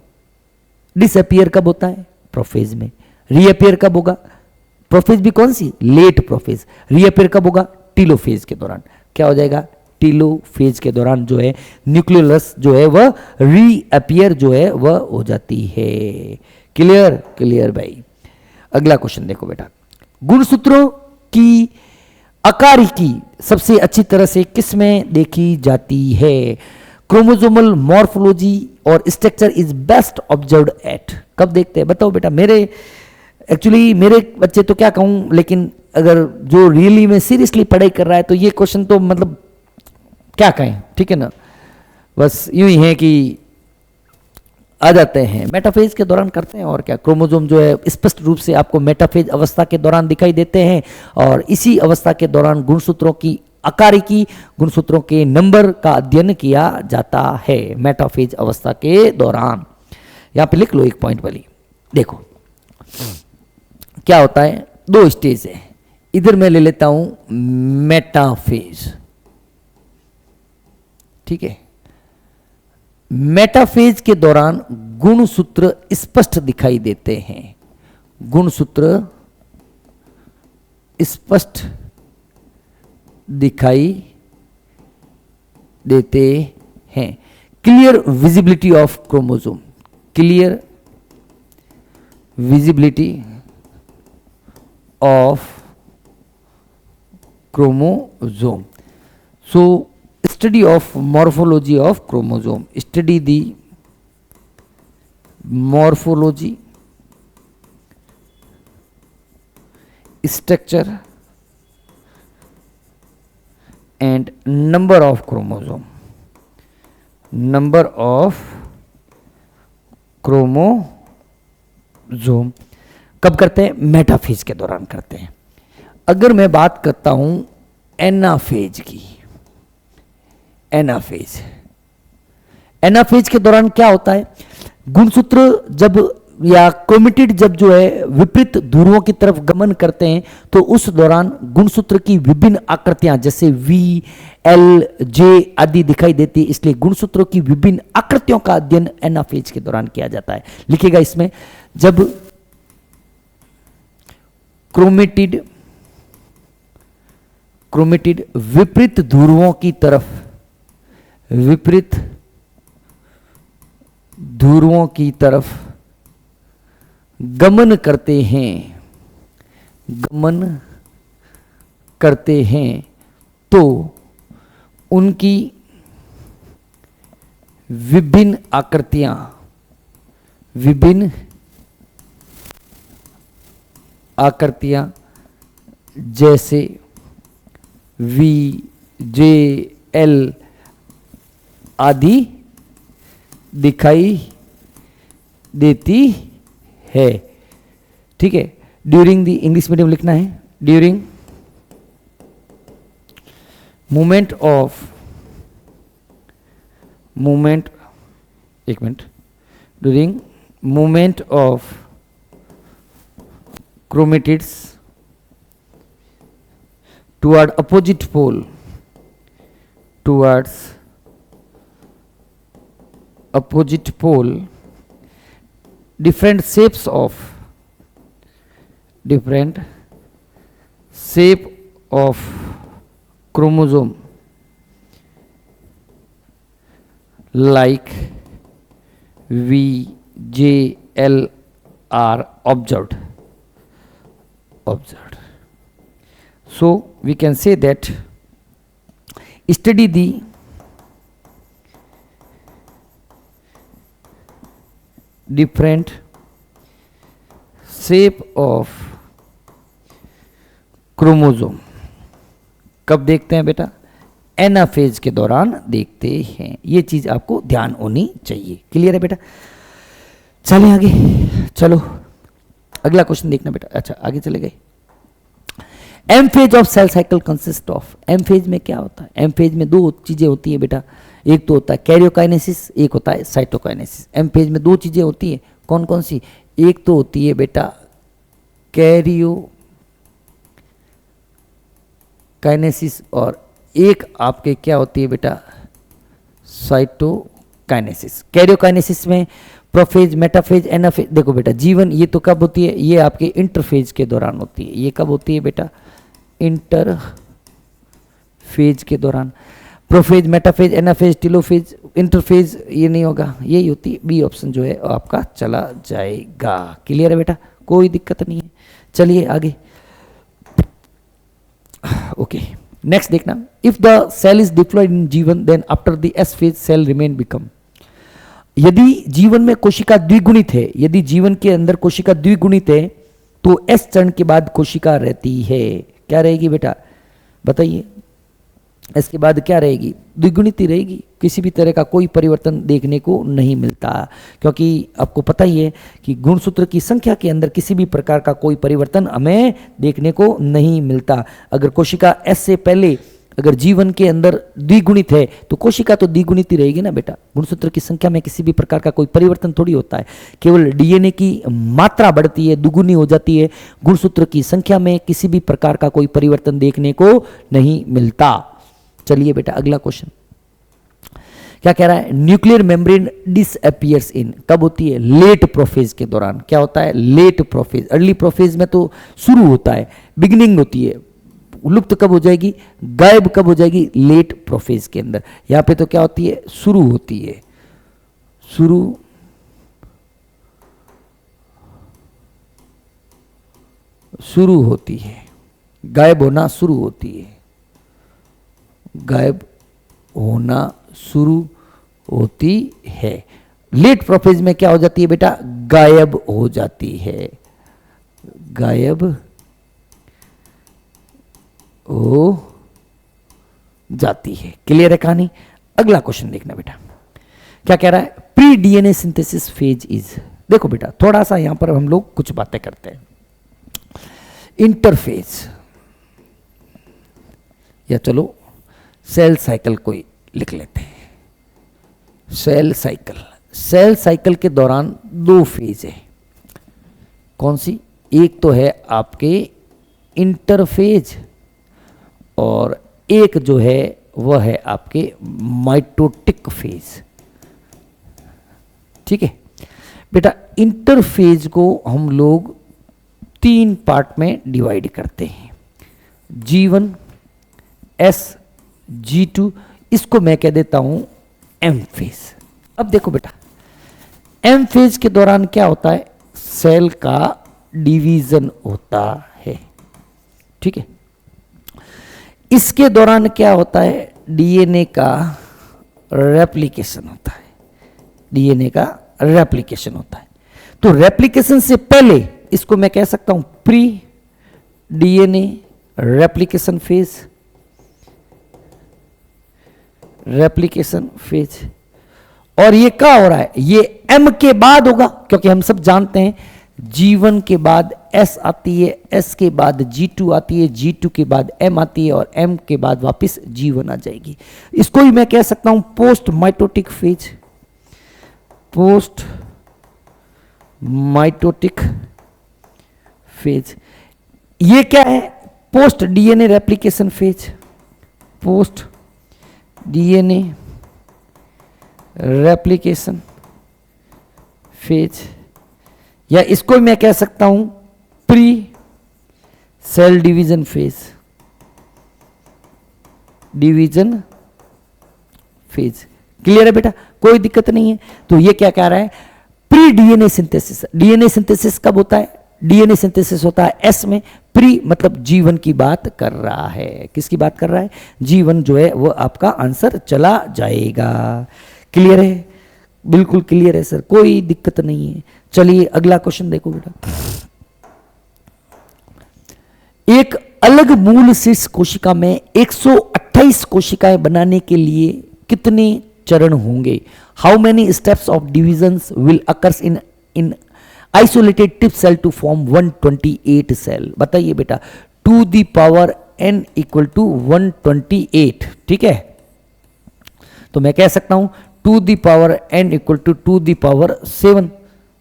डिसअपीयर कब होता है? प्रोफेज में। रीअपीयर कब होगा? प्रोफेज भी कौन सी? Late prophase. रीअपीयर कब होगा? टीलोफेज के दौरान। क्या हो जाएगा? टीलोफेज के दौरान जो है न्यूक्लियोलस जो है वह रीअपीयर जो है वह हो जाती है। क्लियर? क्लियर भाई। अगला क्वेश्चन देखो बेटा, गुणसूत्रों की आकारिकी सबसे अच्छी तरह से किस में देखी जाती है? क्रोमोसोमल मॉर्फोलॉजी और structure is best observed eight. कब देखते हैं? बताओ बेटा। मेरे एक्चुअली मेरे बच्चे तो क्या कहूं, लेकिन अगर जो रियली में सीरियसली पढ़ाई कर रहा है तो ये क्वेश्चन तो मतलब क्या कहें, ठीक है ना, बस यूं ही है कि आ जाते हैं मेटाफेज के दौरान करते हैं। और क्या, क्रोमोसोम जो है स्पष्ट रूप से आपको मेटाफेज अवस्था के दौरान दिखाई देते हैं, और इसी अवस्था के दौरान गुणसूत्रों की आकारिकी, गुणसूत्रों के नंबर का अध्ययन किया जाता है मेटाफेज अवस्था के दौरान। यहां पे लिख लो एक पॉइंट वाली, देखो क्या होता है, दो स्टेज है। इधर मैं ले लेता हूं मेटाफेज, ठीक है। मेटाफेज के दौरान गुणसूत्र स्पष्ट दिखाई देते हैं, गुणसूत्र स्पष्ट दिखाई देते हैं। Clear visibility of chromosome, clear visibility of chromosome. So study of morphology of chromosome, study the morphology, structure and number of chromosome, number of chromosome कब करते हैं, मेटाफेज के दौरान करते हैं। अगर मैं बात करता हूं एनाफेज की, एनाफेज, एनाफेज के दौरान क्या होता है, गुणसूत्र जब या क्रोमेटिड जब जो है विपरीत ध्रुवों की तरफ गमन करते हैं तो उस दौरान गुणसूत्र की विभिन्न आकृतियां जैसे वी, एल, जे आदि दिखाई देती है। इसलिए गुणसूत्रों की विभिन्न आकृतियों का अध्ययन एनाफेज के दौरान किया जाता है। लिखिएगा इसमें, जब क्रोमेटिड विपरीत ध्रुवों की तरफ, विपरीत ध्रुवों की तरफ गमन करते हैं, गमन करते हैं तो उनकी विभिन्न आकृतियां, विभिन्न आकृतियां जैसे वी, जे, एल आदि दिखाई देती है, ठीक है। ड्यूरिंग द, इंग्लिश मीडियम लिखना है, ड्यूरिंग मूवमेंट ऑफ, मूवमेंट, एक minute, during movement of chromatids toward opposite pole, towards opposite pole, different shapes of chromosome like V, J, L are observed. So we can say that study the different shape of chromosome कब देखते हैं बेटा, anaphase के दौरान देखते हैं। ये चीज आपको ध्यान होनी चाहिए। क्लियर है बेटा, चलें आगे, चलो अगला क्वेश्चन देखना बेटा। अच्छा आगे चले गए। M phase of cell cycle consist of, M phase में क्या होता है, एम फेज में दो चीजें होती है बेटा, एक तो होता है कैरियोकाइनेसिस, एक होता है साइटोकाइनेसिस। एम फेज में दो चीजें होती है, कौन कौन सी, एक तो होती है बेटा कैरियोकाइनेसिस और एक आपके क्या होती है बेटा, साइटोकाइनेसिस। कैरियोकाइनेसिस में प्रोफेज, मेटाफेज, एनाफेज। देखो बेटा जीवन ये तो कब होती है, ये आपके इंटरफेज के दौरान होती है। ये कब होती है बेटा, इंटरफेज के दौरान। Prophase, metaphase, anaphase, telophase, interphase ये नहीं होगा, यही होती है। बी ऑप्शन जो है आपका चला जाएगा। क्लियर है बेटा, कोई दिक्कत नहीं है। चलिए आगे, ओके नेक्स्ट देखना। If the cell is diploid in जीवन then after the S phase cell remain become. यदि जीवन में कोशिका द्विगुणित है, यदि जीवन के अंदर कोशिका द्विगुणित है तो एस चरण के बाद कोशिका रहती है, क्या रहेगी बेटा बताइए, इसके बाद क्या रहेगी, द्विगुणित ही रहेगी, किसी भी तरह का कोई परिवर्तन देखने को नहीं मिलता, क्योंकि आपको पता ही है कि गुणसूत्र की संख्या के अंदर किसी भी प्रकार का कोई परिवर्तन हमें देखने को नहीं मिलता। अगर कोशिका एस से पहले अगर जीवन के अंदर द्विगुणित है तो कोशिका तो द्विगुणित ही रहेगी ना बेटा। गुणसूत्र की संख्या में किसी भी प्रकार का कोई परिवर्तन थोड़ी होता है, केवल डीएनए की मात्रा बढ़ती है, दुगुनी हो जाती है, गुणसूत्र की संख्या में किसी भी प्रकार का कोई परिवर्तन देखने को नहीं मिलता। चलिए बेटा अगला क्वेश्चन क्या कह रहा है, न्यूक्लियर मेम्ब्रेन डिसअपियर्स इन, कब होती है, लेट प्रोफेज के दौरान। क्या होता है, लेट प्रोफेज। अर्ली प्रोफेज में तो शुरू होता है, बिगिनिंग होती है, लुप्त कब हो जाएगी, गायब कब हो जाएगी, लेट प्रोफेज के अंदर। यहां पे तो क्या होती है, शुरू होती है, शुरू होती है, गायब होना शुरू होती है, गायब होना शुरू होती है। लेट प्रोफेज में क्या हो जाती है बेटा, गायब हो जाती है, गायब हो जाती है। क्लियर है कहानी। अगला क्वेश्चन देखना बेटा क्या कह रहा है, pre DNA synthesis phase is. देखो बेटा थोड़ा सा यहां पर हम लोग कुछ बातें करते हैं। इंटरफेज या चलो सेल साइकिल को लिख लेते हैं। सेल साइकिल, सेल साइकिल के दौरान दो फेज है, कौन सी, एक तो है आपके इंटरफेज और एक जो है वह है आपके माइटोटिक फेज। ठीक है बेटा, इंटरफेज को हम लोग तीन पार्ट में डिवाइड करते हैं, G1, S, G2, इसको मैं कह देता हूं एम फेज। अब देखो बेटा एम फेज के दौरान क्या होता है, सेल का डिवीजन होता है। ठीक है, इसके दौरान क्या होता है, डीएनए का रेप्लिकेशन होता है, डीएनए का रेप्लिकेशन होता है। तो रेप्लिकेशन से पहले इसको मैं कह सकता हूं pre DNA replication phase, replication phase. और ये क्या हो रहा है, ये एम के बाद होगा, क्योंकि हम सब जानते हैं G1 के बाद S आती है, S के बाद G2 आती है, G2 के बाद M आती है और M के बाद वापस G1 आ जाएगी। इसको ही मैं कह सकता हूं post mitotic phase, post mitotic phase. ये क्या है, post DNA replication phase, post DNA replication phase, या इसको मैं कह सकता हूं pre sale division phase, division phase. Clear है बेटा, कोई दिक्कत नहीं है। तो ये क्या कह रहा है, pre DNA synthesis. DNA synthesis कब होता है, डीएनए सिंथेसिस होता है एस में, प्री मतलब जीवन की बात कर रहा है। किसकी बात कर रहा है, जीवन जो है वो आपका आंसर चला जाएगा। क्लियर है, बिल्कुल क्लियर है सर, कोई दिक्कत नहीं है। चलिए अगला क्वेश्चन देखो बेटा, एक अलग मूल शीर्ष कोशिका में 128 कोशिकाएं बनाने के लिए कितने चरण होंगे, how many steps of divisions will occurs in isolated tip cell to form 128 cell. बताइए बेटा, to the power n equal to 128। ठीक है, तो मैं कह सकता हूं to the power n equal to the power 7।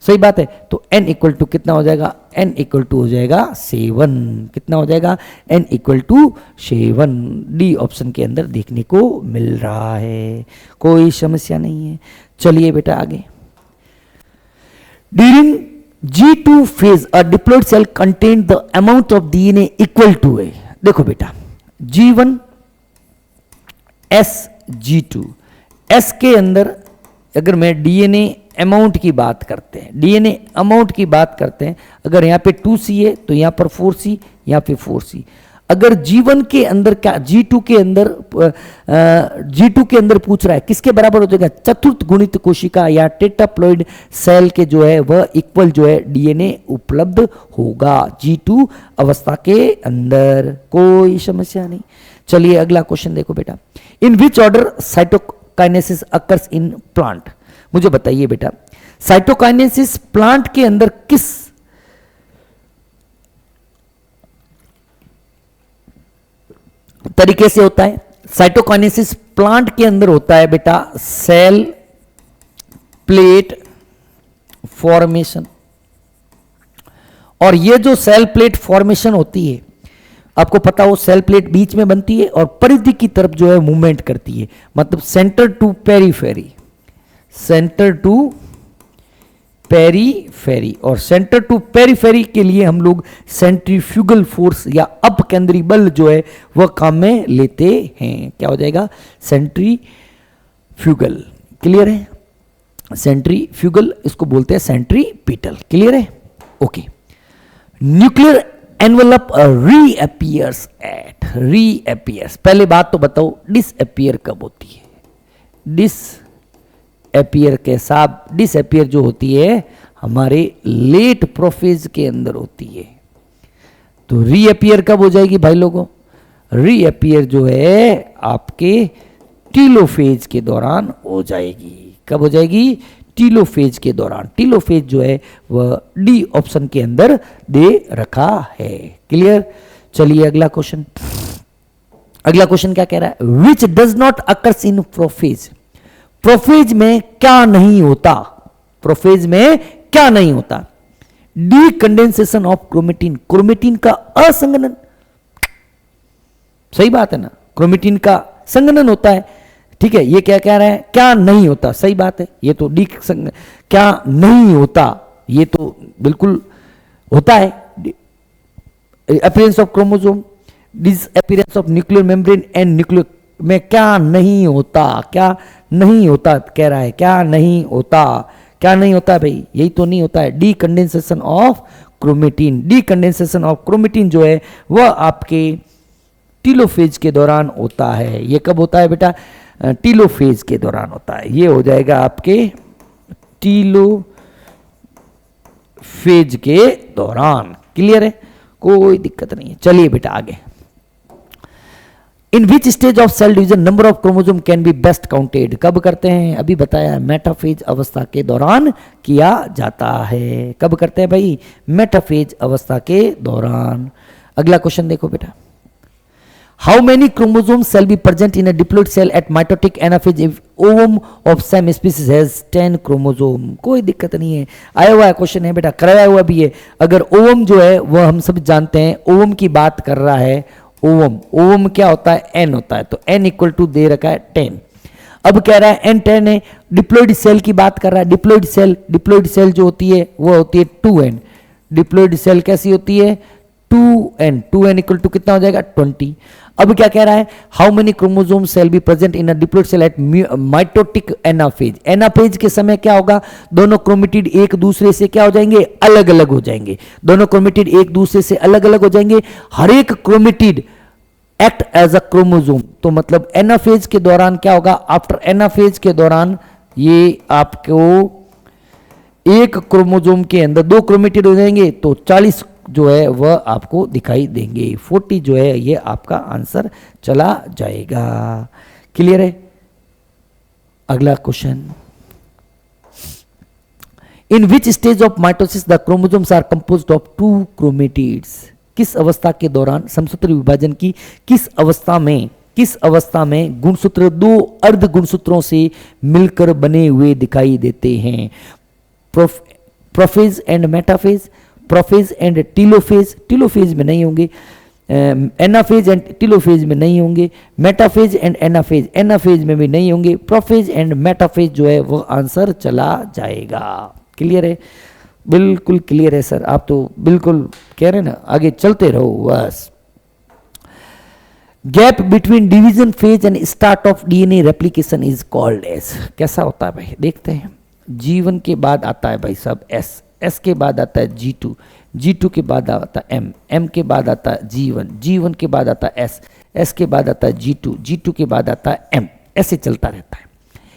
सही बात है, तो n इक्वल टू कितना हो जाएगा, n इक्वल टू हो जाएगा 7। कितना हो जाएगा, n equal to 7। D option के अंदर देखने को मिल रहा है, कोई समस्या नहीं है। चलिए बेटा आगे, during G2 phase a diploid cell contained the amount of DNA equal to है। देखो बेटा G1 S G2 S के अंदर अगर मैं DNA अमाउंट की बात करते हैं, DNA अमाउंट की बात करते हैं, अगर यहाँ पे 2C है तो यहाँ पर 4C, यहाँ पे 4C। अगर जीवन के अंदर क्या G2 के अंदर G2 के अंदर पूछ रहा है किसके बराबर हो जाएगा, चतुर्थ गुणित कोशिका या टेट्राप्लॉइड सेल के जो है वह इक्वल जो है डीएनए उपलब्ध होगा G2 अवस्था के अंदर, कोई समस्या नहीं। चलिए अगला क्वेश्चन देखो बेटा, in which order cytokinesis occurs in plant. मुझे बताइए बेटा साइटोकाइनेसिस प्लांट के अंदर किस तरीके से होता है। साइटोकाइनेसिस प्लांट के अंदर होता है बेटा सेल प्लेट फॉर्मेशन, और ये जो सेल प्लेट फॉर्मेशन होती है आपको पता हो सेल प्लेट बीच में बनती है और परिधि की तरफ जो है मूवमेंट करती है, मतलब centre to periphery, centre to periphery, और सेंटर टू पेरीफेरी के लिए हम लोग सेंट्रीफ्यूगल फोर्स या अपकेंद्री बल जो है वह काम में लेते हैं। क्या हो जाएगा, सेंट्रीफ्यूगल। क्लियर है, सेंट्रीफ्यूगल इसको बोलते हैं सेंट्रीपिटल। क्लियर है, okay. Nuclear envelope reappears eight, reappears, पहले बात तो बताओ डिसअपियर कब होती है। डिसअपियर के साथ, डिसअपियर जो होती है हमारे लेट प्रोफेज के अंदर होती है। तो रीअपियर कब हो जाएगी भाई लोगों, रीअपियर जो है आपके टीलोफेज के दौरान हो जाएगी। कब हो जाएगी, टीलोफेज के दौरान। टीलोफेज जो है वह डी ऑप्शन के अंदर दे रखा है। क्लियर, चलिए अगला क्वेश्चन। अगला क्वेश्चन क्या कह रहा है, which does not occurs in prophase. Prophase में क्या नहीं होता, प्रोफेज में क्या नहीं होता, D condensation of chromatin, chromatin का असंघनन। सही बात है ना, क्रोमेटिन का संघनन होता है। ठीक है, ये क्या कह रहा है, क्या नहीं होता, सही बात है, ये तो डी क्या नहीं होता, ये तो बिल्कुल होता है। Appearance of chromosome, disappearance of nuclear membrane and nuclear में क्या नहीं होता, क्या नहीं होता कह रहा है, क्या नहीं होता, क्या नहीं होता भाई, यही तो नहीं होता है, D condensation of chromatin. D condensation of chromatin जो है वह आपके टीलोफेज के दौरान होता है। ये कब होता है बेटा, टीलोफेज के दौरान होता है। ये हो जाएगा आपके टीलोफेज के दौरान। क्लियर है, कोई दिक्कत नहीं है। चलिए बेटा आगे, in which stage of cell division number of chromosome can be best counted. कब करते हैं, अभी बताया मेटाफेज अवस्था के दौरान किया जाता है। कब करते हैं भाई, मेटाफेज अवस्था के दौरान। अगला क्वेश्चन देखो बेटा, how many chromosome shall be present in a diploid cell at mitotic anaphase if ovum of same species has 10 chromosome. कोई दिक्कत नहीं है, आया हुआ क्वेश्चन है बेटा, कराया हुआ भी है। अगर ओवम जो है वह हम सब जानते हैं, ओवम की बात कर रहा है, ओवम, ओवम क्या होता है, एन होता है, तो एन इक्वल टू दे रखा है 10। अब कह रहा है एन 10 है, डिप्लॉइड सेल की बात कर रहा है। डिप्लॉइड सेल जो होती है वो होती है 2n। डिप्लॉइड सेल कैसी होती है, 2n, 2n इक्वल टू कितना हो जाएगा 20। अब क्या कह रहा है, how many chromosome shall be present in a diploid cell at mitotic anaphase. Anaphase के समय क्या होगा, दोनों क्रोमेटिड एक दूसरे से क्या हो जाएंगे, अलग अलग हो जाएंगे। दोनों क्रोमेटिड एक दूसरे से अलग अलग हो जाएंगे। हर एक chromatid act as a chromosome. तो मतलब एनाफेज के दौरान क्या होगा, आफ्टर एनाफेज के दौरान ये आपको एक क्रोमोसोम के अंदर 2 क्रोमेटिड हो जाएंगे, तो 40 जो है वह आपको दिखाई देंगे। 40 जो है ये आपका आंसर चला जाएगा। क्लियर है, अगला question, in which stage of mitosis the chromosomes are composed of 2 chromatids. किस अवस्था के दौरान, समसूत्र विभाजन की किस अवस्था में गुणसूत्र 2 अर्ध गुणसूत्रों से मिलकर बने हुए दिखाई देते हैं। Prophase and metaphase, prophase and telophase, telophase में नहीं होंगे, एनाफेज एंड टीलोफेज में नहीं होंगे, मेटाफेज एंड एनाफेज, एनाफेज में भी नहीं होंगे, प्रोफेज एंड मेटाफेज जो है वो आंसर चला जाएगा। क्लियर है, बिल्कुल क्लियर है सर, आप तो बिल्कुल कह रहे हैं ना, आगे चलते रहो बस। Gap between division phase and start of DNA replication is called as. कैसा होता है भाई, देखते हैं। जीवन के बाद आता है भाई साहब एस, एस के बाद आता है G2, G2 के बाद आता M, M के बाद आता G1, G1 के बाद आता S, S के बाद आता G2, G2 के बाद आता M, ऐसे चलता रहता है।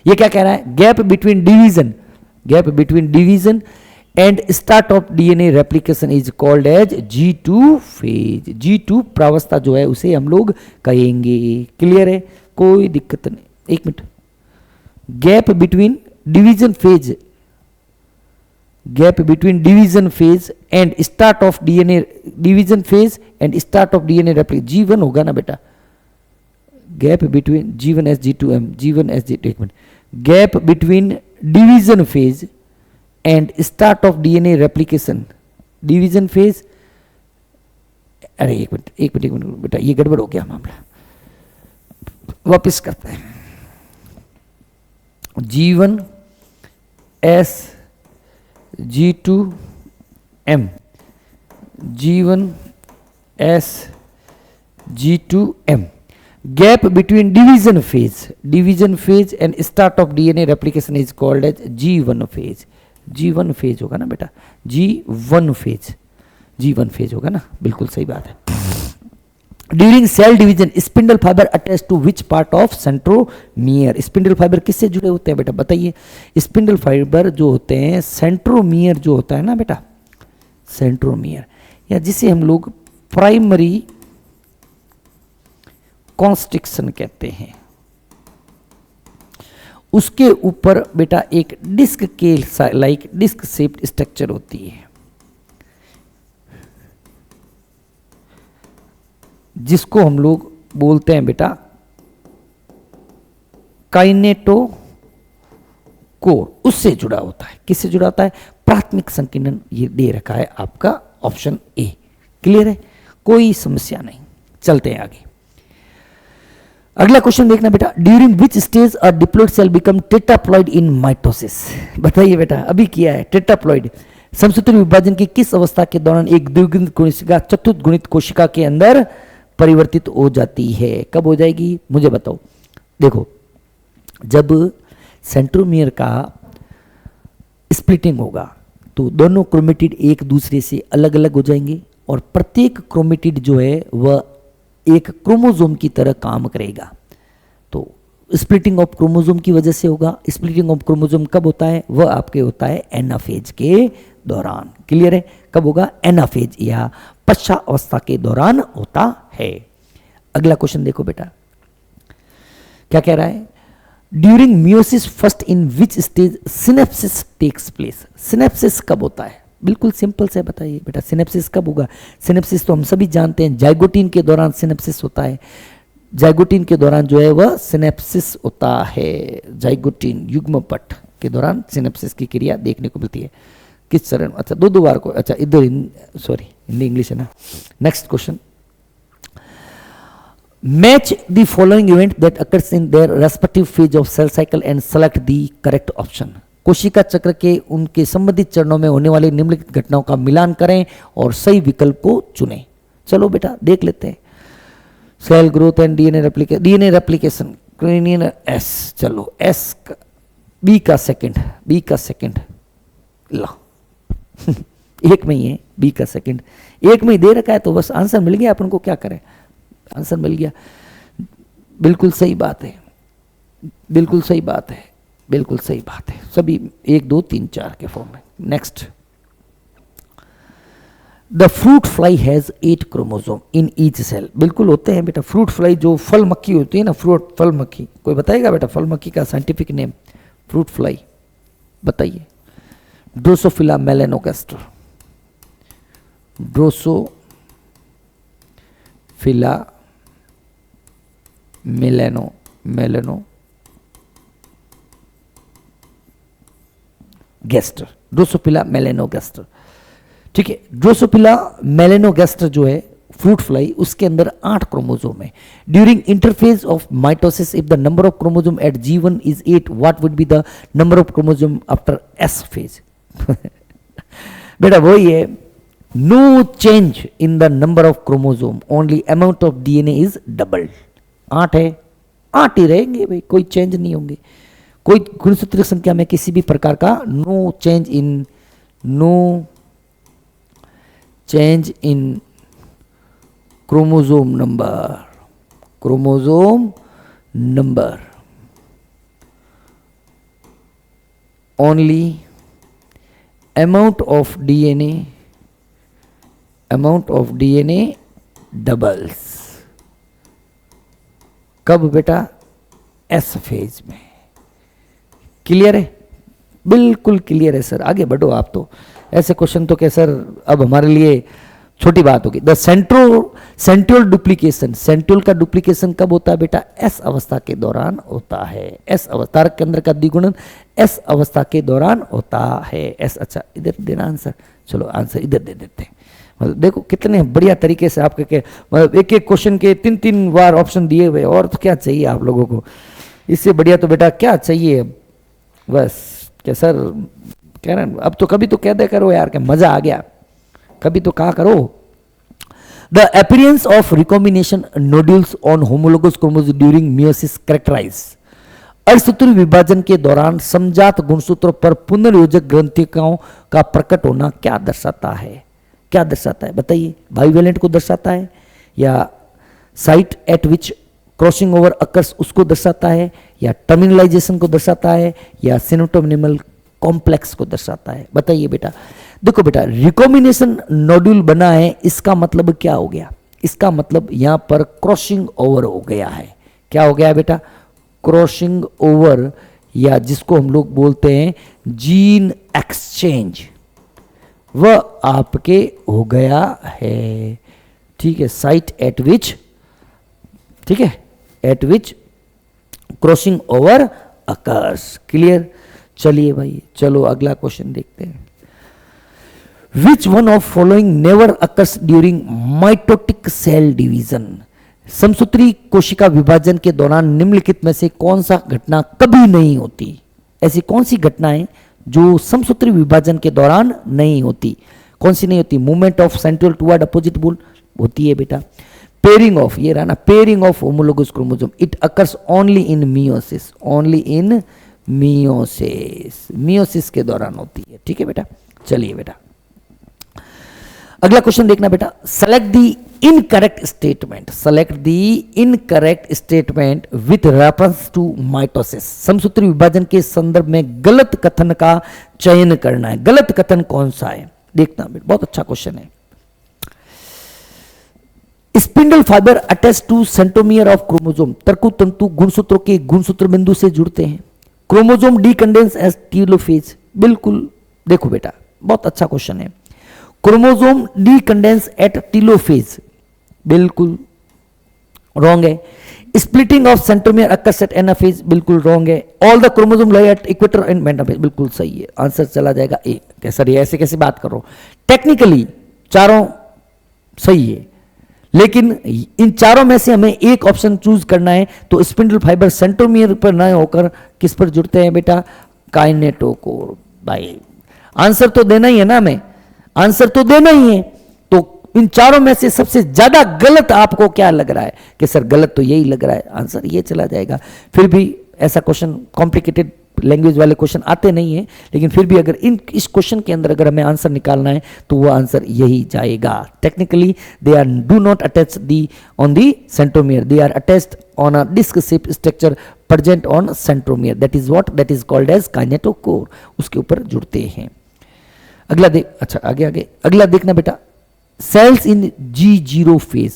ये क्या कह रहा है? Gap between division and start of DNA replication is called as G2 phase. G2 प्रावस्था जो है उसे हम लोग कहेंगे। क्लियर है, कोई दिक्कत नहीं। एक minute, gap between division phase and start of DNA division phase and start of DNA replication G1 होगा ना बेटा। Gap between G1 S G2M, G1 S G2, एक minute, gap between division phase and start of DNA replication, division phase, अरे एक minute बेटा, ये गड़बड़ हो गया मामला, वापस करते हैं। G1 S G2M, G1 S G2M, gap between division phase and start of DNA replication is called as G1 phase। G1 phase होगा ना बेटा, G1 phase होगा ना, बिल्कुल सही बात है। During cell division spindle fibre attach to which part of centromere. Spindle fibre किससे जुड़े होते हैं बेटा, बताइए। स्पिंडल फाइबर जो होते हैं, सेंट्रोमियर जो होता है ना बेटा, सेंट्रोमियर, या जिसे हम लोग प्राइमरी कॉन्स्ट्रिक्शन कहते हैं, उसके ऊपर बेटा एक डिस्क के लाइक डिस्क शेप्ड स्ट्रक्चर होती है, जिसको हम लोग बोलते हैं बेटा काइनेटोकोर। उससे जुड़ा होता है। किससे जुड़ा होता है? प्राथमिक संकीर्णन। ये दे रखा है आपका ऑप्शन ए। क्लियर है, कोई समस्या नहीं। चलते हैं आगे। अगला क्वेश्चन देखना बेटा, during which stage a diploid cell become tetraploid in mitosis. बताइए बेटा, अभी किया है टेट्राप्लॉइड। समसूत्री विभाजन की किस अवस्था के दौरान एक द्विगुणित कोशिका चतुर्थ गुणित कोशिका के अंदर परिवर्तित हो जाती है? कब हो जाएगी मुझे बताओ। देखो, जब सेंट्रोमियर का स्प्लिटिंग होगा तो दोनों क्रोमेटिड एक दूसरे से अलग अलग हो जाएंगे और प्रत्येक क्रोमेटिड जो है वह एक क्रोमोसोम की तरह काम करेगा। तो स्प्लिटिंग ऑफ क्रोमोसोम की वजह से होगा। स्प्लिटिंग ऑफ क्रोमोसोम कब होता है? वह आपके होता है एनाफेज के दौरान। क्लियर है, कब होगा? एनाफेज या पश्चा अवस्था के दौरान होता है। अगला क्वेश्चन देखो बेटा, क्या कह रहा है? During meiosis first in which stage synapsis takes place. Synapsis कब होता है? बिल्कुल सिंपल से बताइए बेटा, सिनेप्सिस कब होगा? सिनेप्सिस तो हम सभी जानते हैं, जाइगोटीन के दौरान सिनेप्सिस होता है। जाइगोटीन के दौरान जो है वह सिनेप्सिस होता है। जाइगोटीन युग्मपट के दौरान सिनेप्सिस की क्रिया देखने को मिलती है। किस चरण? अच्छा, दो बार को, अच्छा इधर सॉरी हिंदी इंग्लिश है ना। Next question, match the following event that occurs in their respective phase of cell cycle and select the correct option. कोशिका चक्र के उनके संबंधित चरणों में होने वाली निम्नलिखित घटनाओं का मिलान करें और सही विकल्प को चुनें। चलो बेटा देख लेते हैं। Cell growth and DNA replication, क्रेनियन एस, चलो एस बी का सेकंड ला एक में ही है, बी का सेकंड एक में ही दे रखा है, तो बस आंसर मिल गया अपन को, क्या करें, आंसर मिल गया। बिल्कुल सही बात है, बिल्कुल सही बात है, बिल्कुल सही बात है। सभी 1 2 3 4 के फॉर्म में। Next, the fruit fly has 8 chromosome in each cell. बिल्कुल होते हैं बेटा। फ्रूट फ्लाई जो फल मक्खी होती है ना, फल मक्खी, कोई बताएगा बेटा फल मक्खी का साइंटिफिक नेम? फ्रूट फ्लाई बताइए। Drosophila melanogaster, Drosophila melanogaster, Drosophila melanogaster. ठीक है, ड्रोसोफिला मेलेनोगैस्टर जो है फ्रूट फ्लाई, उसके अंदर 8 क्रोमोसोम है। During interphase of mitosis if the number of chromosome at G1 is 8, what would be the number of chromosome after S phase? बेटा वही है, no change in the number of chromosome, only amount of DNA is doubled. 8 है, 8 ही रहेंगे भाई, कोई change नहीं होंगे। कोई गुणसूत्र संख्या में किसी भी प्रकार का no change in chromosome number only amount of DNA doubles. कब बेटा? एस फेज में। क्लियर है? बिल्कुल क्लियर है सर, आगे बढ़ो आप तो। ऐसे क्वेश्चन तो क्या सर अब हमारे लिए छोटी बात होगी। द सेंट्रोल डुप्लीकेशन, सेंट्रोल का डुप्लीकेशन कब होता है बेटा? एस अवस्था के दौरान होता है। एस अवस्था, तारक केंद्र का द्विगुणन एस अवस्था के दौरान होता है। एस, अच्छा इधर देना आंसर, चलो आंसर इधर दे देते हैं। मतलब देखो कितने बढ़िया तरीके से आपके मतलब एक एक क्वेश्चन के 3-3 बार ऑप्शन दिए हुए, और तो क्या चाहिए आप लोगों को? इससे बढ़िया तो बेटा क्या चाहिए? बस क्या सर कह रहे हैं, अब तो कभी तो कह दे करो यार कि मजा आ गया, कभी तो कहा करो। The appearance of recombination nodules on homologous chromosome during meiosis characterise. अर्धसूत्री विभाजन के दौरान समजात गुणसूत्रों पर पुनर्योजक ग्रंथिकाओं का प्रकट होना क्या दर्शाता है? क्या दर्शाता है बताइए? बाइवेलेंट को दर्शाता है, या site eight which crossing over occurs उसको दर्शाता है, या टर्मिनलाइजेशन को दर्शाता है, या सिनोटोनिमल कॉम्प्लेक्स को दर्शाता है? बताइए बेटा। देखो बेटा, रिकॉम्बिनेशन नोड्यूल बना है, इसका मतलब क्या हो गया? इसका मतलब यहां पर क्रॉसिंग ओवर हो गया है। क्या हो गया है बेटा? क्रॉसिंग ओवर, या जिसको हम लोग बोलते हैं जीन एक्सचेंज, वह आपके हो गया है। ठीक है, साइट एट विच, ठीक है, at which crossing over occurs. Clear? चलिए भाई, चलो अगला क्वेश्चन देखते हैं। Which one of following never occurs during mitotic cell division. समसूत्री कोशिका विभाजन के दौरान निम्नलिखित में से कौन सा घटना कभी नहीं होती? ऐसी कौन सी घटनाएं जो समसूत्री विभाजन के दौरान नहीं होती? कौन सी नहीं होती? Movement of centriole toward opposite pole होती है बेटा। पेयरिंग ऑफ, ये रहा ना, pairing of homologous chromosome, it occurs only in meiosis, only in meiosis, meiosis के दौरान होती है। ठीक है बेटा, चलिए बेटा अगला क्वेश्चन देखना बेटा। Select the incorrect statement, select the incorrect statement with reference to mitosis. समसूत्री विभाजन के संदर्भ में गलत कथन का चयन करना है। गलत कथन कौन सा है देखना बेटा, बहुत अच्छा क्वेश्चन है। Spindle fibre attach to centromere of chromosome, तर्कु तंतु गुणसूत्रों के गुणसूत्र बिंदु से जुड़ते हैं। क्रोमोसोम डीकंडेंस एज टेलोफेज, बिल्कुल देखो बेटा बहुत अच्छा क्वेश्चन है। क्रोमोसोम डीकंडेंस एट टेलोफेज, बिल्कुल रॉन्ग है। Splitting of centromere occurs at anaphase, बिल्कुल रॉन्ग है। All the chromosome lie at equator and metaphase, बिल्कुल सही है। आंसर चला जाएगा ए। कैसा ये ऐसे कैसे बात करो? टेक्निकली चारों सही है, लेकिन इन चारों में से हमें एक ऑप्शन चूज करना है। तो स्पिंडल फाइबर सेंट्रोमियर पर न होकर किस पर जुड़ते हैं बेटा? काइनेटोकोर। भाई आंसर तो देना ही है ना, हमें आंसर तो देना ही है। तो इन चारों में से सबसे ज्यादा गलत आपको क्या लग रहा है कि सर गलत तो यही लग रहा है? आंसर ये चला जाएगा। फिर भी ऐसा क्वेश्चन कॉम्प्लिकेटेड लैंग्वेज वाले क्वेश्चन आते नहीं है, लेकिन फिर भी अगर इस क्वेश्चन के अंदर अगर हमें आंसर निकालना है तो वो आंसर यही जाएगा। Technically they are do not attach the on the centromere, they are attached on a disc shape structure present on centromere, that is what, that is called as kinetochore. उसके ऊपर जुड़ते हैं। अगला देख, अच्छा आगे आगे अगला देखना बेटा। सेल्स इन G0 फेज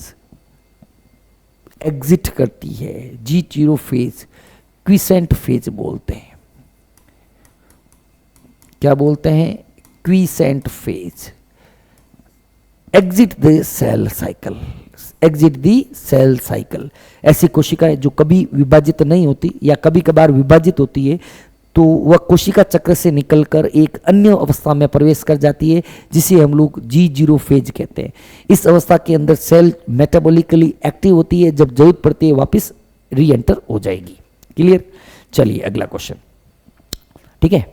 एग्जिट करती है। G0 फेज क्विसेंट फेज बोलते हैं। क्या बोलते हैं? Quiescent phase. Exit the cell cycle, exit the cell cycle. ऐसी कोशिकाएं जो कभी विभाजित नहीं होती या कभी कभार विभाजित होती है, तो वह कोशिका चक्र से निकलकर एक अन्य अवस्था में प्रवेश कर जाती है, जिसे हम लोग G0 फेज कहते हैं। इस अवस्था के अंदर सेल मेटाबॉलिकली एक्टिव होती है, जब जरूरत पड़ती है वापस री एंटर हो जाएगी। क्लियर? चलिए अगला क्वेश्चन, ठीक है।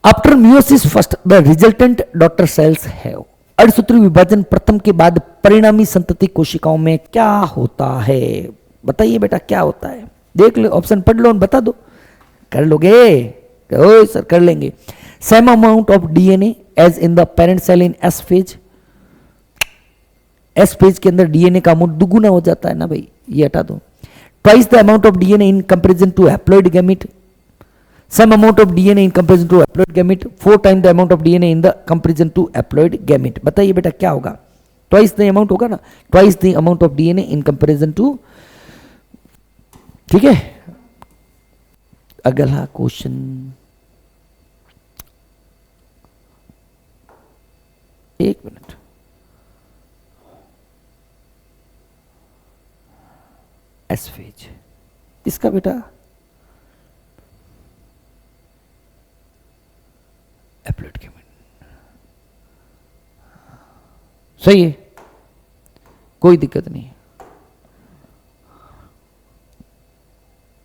After meiosis first the resultant daughter cells have. अर्धसूत्री विभाजन प्रथम के बाद परिणामी संतति कोशिकाओं में क्या होता है? बताइए बेटा क्या होता है? देख लो, ऑप्शन पढ़ लो, बता दो। कर लोगे? ओ सर कर लेंगे। Same amount of DNA as in the parent cell in S phase. S phase के अंदर डीएनए का अमाउंट दुगुना हो जाता है ना भाई, ये हटा दो। Twice the amount of DNA in comparison to haploid gamete, same amount of DNA in comparison to haploid gamete, 4 time the amount of DNA in the comparison to haploid gamete. बताइए बेटा क्या होगा, ट्वाइस द अमाउंट होगा ना, twice the amount of DNA in comparison to, ठीक है। अगला question, एक मिनट, एस फेज, इसका बेटा हैप्लॉइड गैमेट सही है, कोई दिक्कत नहीं है,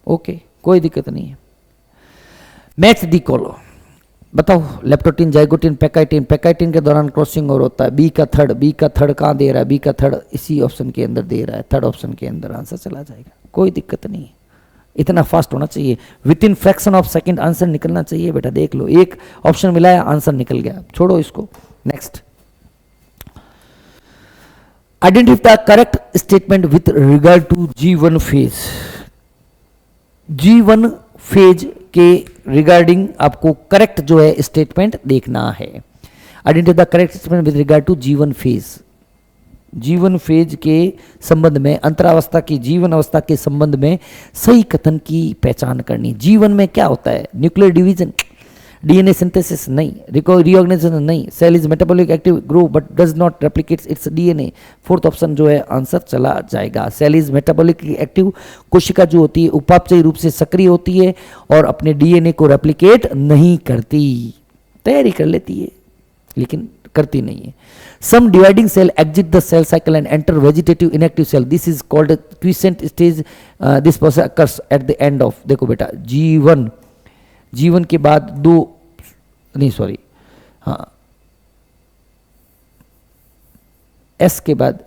ओके कोई दिक्कत नहीं है। मैच दी कॉलो, बताओ लेप्टोटीन, जाइगोटीन, पैकाइटिन, पैकाइटिन के दौरान क्रॉसिंग और होता है, बी का थर्ड कहाँ दे रहा है, बी का थर्ड इसी ऑप्शन के अंदर दे रहा है, थर्ड ऑप्शन के अंदर आंसर चला जाएगा, कोई दिक्कत नहीं है। इतना फास्ट होना चाहिए, with in fraction of second answer निकलना चाहिए बेटा। देख लो एक ऑप्शन मिला है, आंसर निकल गया, छोड़ो इसको। Next, identify the correct statement with regard to G1 phase. G1 phase के रिगार्डिंग आपको करेक्ट जो है स्टेटमेंट देखना है। Identify the correct statement with regard to G1 phase. जीवन फेज के संबंध में, अंतरावस्था की जीवन अवस्था के संबंध में सही कथन की पहचान करनी। जीवन में क्या होता है, न्यूक्लियर डिवीजन, डीएनए सिंथेसिस नहीं, रिऑर्गेनाइजेशन नहीं, cell is metabolic active, grow but does not replicates its DNA, fourth option जो है आंसर चला जाएगा। सेल इज मेटाबॉलिक एक्टिव, कोशिका जो होती है उपापचयी रूप से सक्रिय होती है और अपने डीएनए को रेप्लिकेट नहीं करती, तैयारी कर लेती है लेकिन करती नहीं है। Some dividing cell exit the cell cycle and enter vegetative inactive cell. This is called a quiescent stage. This process occurs at the end of, देखो बेटा जीवन के बाद दो, नहीं सॉरी, हाँ एस के बाद,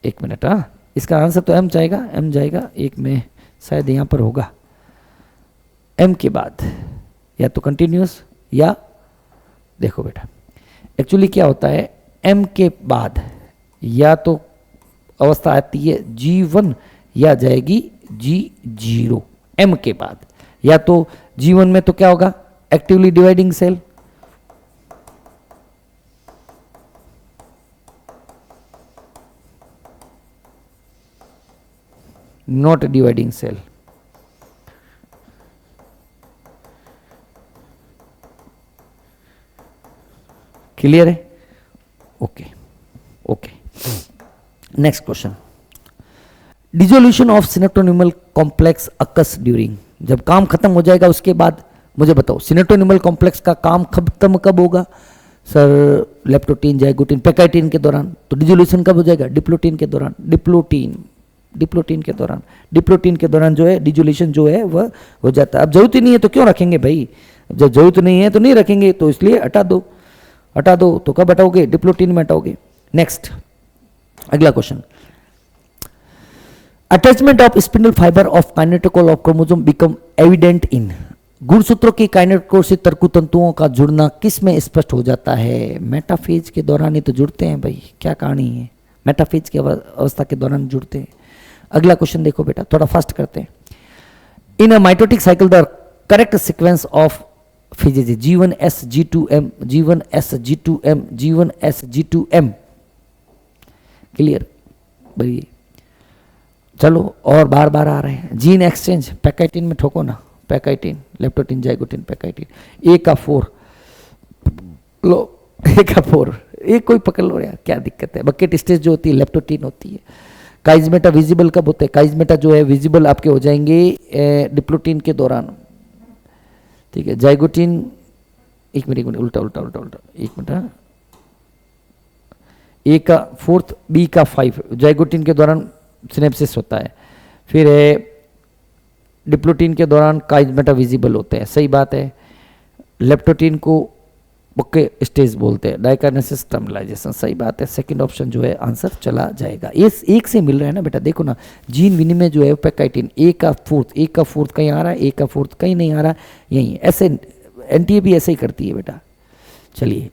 एक मिनट, हाँ इसका आंसर तो एम जाएगा, एक में शायद यहाँ पर होगा, एम के बाद या तो कंटिन्यूस या, देखो बेटा एक्चुअली क्या होता है, एम के बाद या तो अवस्था आती है G1 या जाएगी G0। एम के बाद या तो G1 में तो क्या होगा, actively dividing cell, not dividing cell, clear है, okay okay. Next question, dissolution of synaptonemal complex occurs during, जब काम खत्म हो जाएगा उसके बाद मुझे बताओ सिनेप्टोनिमल कॉम्प्लेक्स का काम खत्म कब होगा सर, लेप्टोटीन, जाइगोटीन, पैकाइटिन के दौरान, तो डिसोल्यूशन कब हो जाएगा, डिप्लोटीन के दौरान, डिप्लोटीन के दौरान जो है डिसोल्यूशन जो है वह हो जाता है। अब जरूरत ही नहीं है तो क्यों रखेंगे भाई, जब जरूरत नहीं है तो नहीं रखेंगे, तो इसलिए हटा दो, तो कब हटाओगे, डिप्लोटीन में हटाओगे। नेक्स्ट, अगला question, attachment of spindle fibre of kinetochore of chromosome become evident in, गुणसूत्रों की काइनेटोकोर से तर्कु तंतुओं का जुड़ना किस में स्पष्ट हो जाता है, मेटाफेज के दौरान ही तो जुड़ते हैं भाई, क्या कहानी है, मेटाफेज की अवस्था के दौरान जुड़ते हैं। अगला क्वेश्चन देखो बेटा, थोड़ा फास्ट करते हैं। In a mitotic cycle the correct sequence of phases G1S G2M, G1S G2M, G1S G2M, clear भाई। चलो और बार बार आ रहे हैं, जीन एक्सचेंज, पैकाइटिन में ठोको ना, पैकाइटिन, लेप्टोटीन, जाइगोटीन, पैकाइटिन, ए का 4 लो, ए का 4, एक कोई पकड़ लो यार, क्या दिक्कत है। बकेट स्टेज जो होती है लेप्टोटीन होती है। काइजमेटा विजिबल कब होते हैं, काइजमेटा जो है विजिबल आपके हो जाएंगे डिप्लोटीन के दौरान, ठीक है। जाइगोटीन, एक मिनट उल्टा, एक मिनट, ए का 4, बी का 5, जाइगोटीन के दौरान सिनेप्सिस होता है, फिर डिप्लोटीन के दौरान काइजमेटा विजिबल होते हैं, सही बात है। लेप्टोटीन को बके स्टेज बोलते हैं, डाइकाइनेसिस टर्मिनलाइजेशन, सही बात है। सेकंड ऑप्शन जो है आंसर चला जाएगा। ये एक से मिल रहा है ना बेटा, देखो ना, जीन विनिमय जो है पैकाइटिन, ए का 4 कहीं आ रहा है, ए का 4 कहीं नहीं आ रहा है, यही ऐसे एनटीए भी ऐसे ही करती है बेटा, चलिए,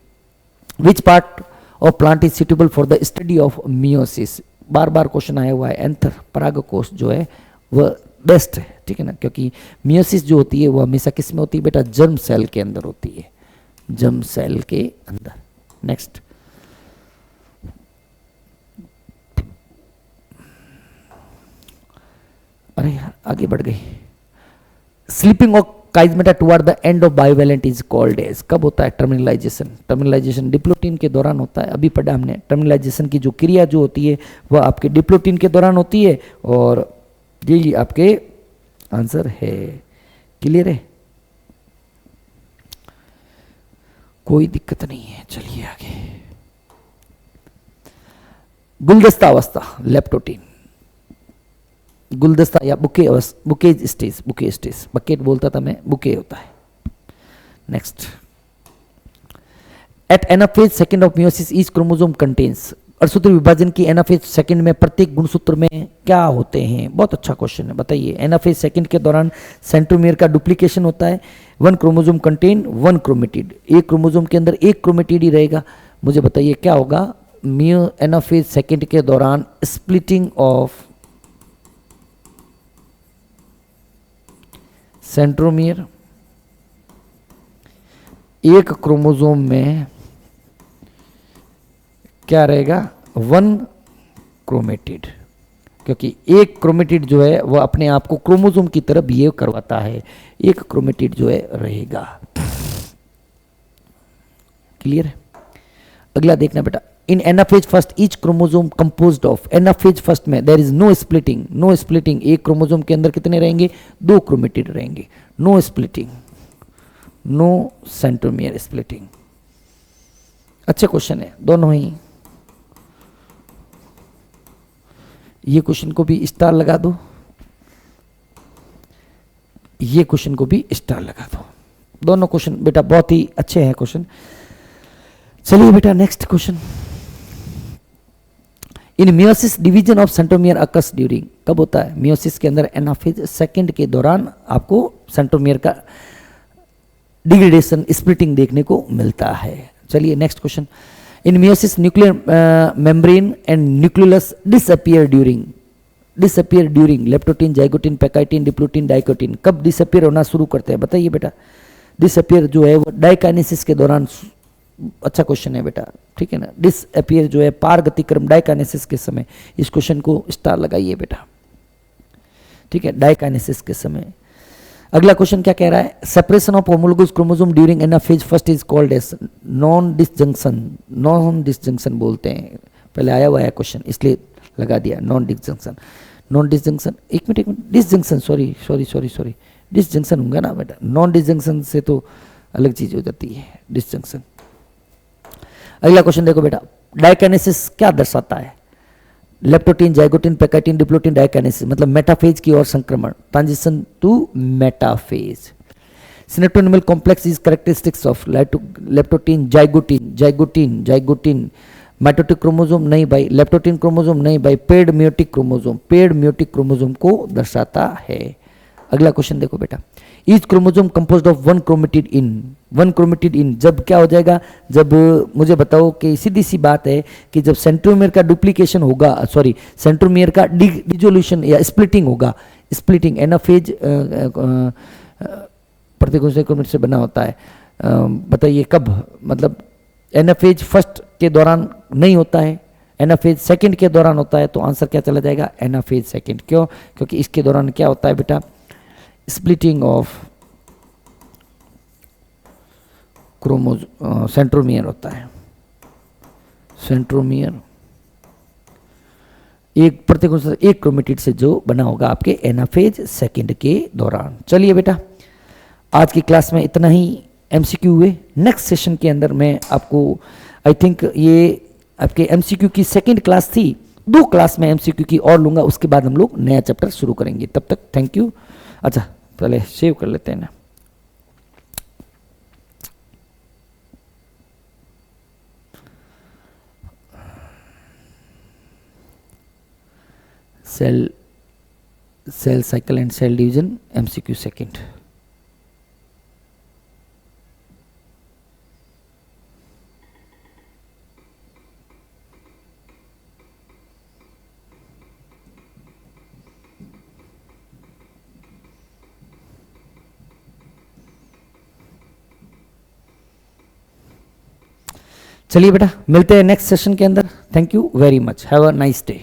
विच part of plant is suitable for the study of meiosis, bar bar question आया हुआ है। एंथर परागकोश जो है वह बेस्ट है, ठीक है ना, क्योंकि मियोसिस जो होती है वो हमेशा किस में होती है बेटा, जर्म सेल के अंदर होती है, जर्म सेल के अंदर। नेक्स्ट, अरे यार आगे बढ़ गई। Slipping of chiasmata toward the end of bivalent is called as, कब होता है टर्मिनलाइजेशन? टर्मिनलाइजेशन डिप्लोटिन के दौरान होता है, अभी पढ़ा हमने। टर्मिनलाइजेशन की जो क्रिया जो होती है वह आपके डिप्लोटिन के दौरान होती है, और ये आपके आंसर है। क्लियर है, कोई दिक्कत नहीं है। चलिए आगे, गुलदस्ता अवस्था लेप्टोटीन, गुलदस्ता या बुकेज स्टेज, बुके स्टेज, बकेट बोलता था मैं, बुके होता है। Next, at anaphase second of meiosis each chromosome contains, अर्धसूत्री विभाजन की एनाफेज सेकंड में प्रत्येक गुणसूत्र में क्या होते हैं? बहुत अच्छा क्वेश्चन है, बताइए। एनाफेज सेकंड के दौरान सेंट्रोमियर का डुप्लीकेशन होता है, 1 क्रोमोसोम कंटेन 1 क्रोमेटिड, एक क्रोमोसोम के अंदर एक क्रोमेटिड ही रहेगा। मुझे बताइए क्या होगा मियो एनाफेज सेकंड के दौरान? स्प्लिटिंग ऑफ सेंट्रोमियर, एक क्रोमोसोम में क्या रहेगा? 1 क्रोमेटिड, क्योंकि एक क्रोमेटिड जो है वह अपने आप को क्रोमोसोम की तरह बिहेव करवाता है, एक क्रोमेटिड जो है रहेगा। क्लियर है? अगला देखना बेटा, इन anaphase first each chromosome composed of, anaphase first में there is no splitting, no splitting, एक क्रोमोसोम के अंदर कितने रहेंगे? 2 क्रोमेटिड रहेंगे, no splitting, no centromere splitting. अच्छा क्वेश्चन है दोनों ही। ये क्वेश्चन को भी स्टार लगा दो, ये क्वेश्चन को भी स्टार लगा दो, दोनों क्वेश्चन बेटा बहुत ही अच्छे हैं क्वेश्चन। चलिए बेटा next question, in meiosis division of centromere occurs during, कब होता है? मियोसिस के अंदर एनाफेज सेकंड के दौरान आपको सेंट्रोमियर का डिग्रेडेशन, स्प्लिटिंग देखने को मिलता है। चलिए next question, in meiosis nuclear membrane and nucleus disappear during leptotene, zygotene, pachytene, diplotene, diakinesis, कब डिसअपियर होना शुरू करते हैं? बताइए बेटा। डिसअपियर जो है वो डाइकाइनेसिस के दौरान, अच्छा क्वेश्चन है बेटा, ठीक है ना। डिसअपियर जो है पारगतिक्रम डाइकाइनेसिस के समय, इस क्वेश्चन को स्टार लगाइए बेटा, ठीक है, डाइकाइनेसिस के समय। अगला क्वेश्चन क्या कह रहा है? Separation of homologous chromosome during anaphase first is called as non disjunction, non disjunction बोलते हैं, पहले आया हुआ है क्वेश्चन इसलिए लगा दिया नॉन डिसजंक्शन। नॉन डिसजंक्शन, एक मिनट, डिसजंक्शन, सॉरी डिसजंक्शन होगा ना बेटा, नॉन डिसजंक्शन से तो अलग चीज हो जाती है डिसजंक्शन। अगला क्वेश्चन देखो बेटा, डाइकाइनेसिस क्या दर्शाता है? Leptotene, zygotene, pachytene, diplotene, diakinesis मतलब मेटाफेज की ओर संक्रमण, transition to metaphase. Synaptonemal complex is characteristics of leptotene, zygotene, mitotic chromosome नहीं भाई, लेप्टोटीन क्रोमोसोम नहीं भाई, पेड म्योटिक क्रोमोसोम को दर्शाता है। अगला क्वेश्चन देखो बेटा, each chromosome composed of 1 chromatid in, जब क्या हो जाएगा? जब मुझे बताओ कि सीधी सी बात है कि जब सेंट्रोमियर का डुप्लीकेशन होगा, सॉरी सेंट्रोमियर का डिजोल्यूशन या स्प्लिटिंग होगा, स्प्लिटिंग एनाफेज प्रत्येक क्रोमेटिड से बना होता है, बताइए कब? मतलब एनाफेज फर्स्ट के दौरान नहीं होता है, एनाफेज सेकंड के दौरान होता है, तो आंसर क्या चला जाएगा? Anaphase second. क्यों? क्योंकि इसके दौरान क्या होता है बेटा? स्प्लिटिंग ऑफ सेंट्रोमियर होता है, सेंट्रोमियर एक प्रत्येक एक क्रोमेटिड से जो बना होगा आपके एनाफेज सेकंड के दौरान। चलिए बेटा आज की क्लास में इतना ही एमसीक्यू हुए। नेक्स्ट सेशन के अंदर मैं आपको, आई थिंक ये आपके एमसीक्यू की सेकंड क्लास थी, 2 क्लास में एमसीक्यू की और लूंगा, उसके बाद हम लोग नया चैप्टर शुरू करेंगे। तब तक थैंक यू। अच्छा पहले सेव कर लेते हैं ना। Cell cycle and cell division MCQ second. चलिए बेटा, मिलते हैं नेक्स्ट सेशन के अंदर। Thank you very much, have a nice day.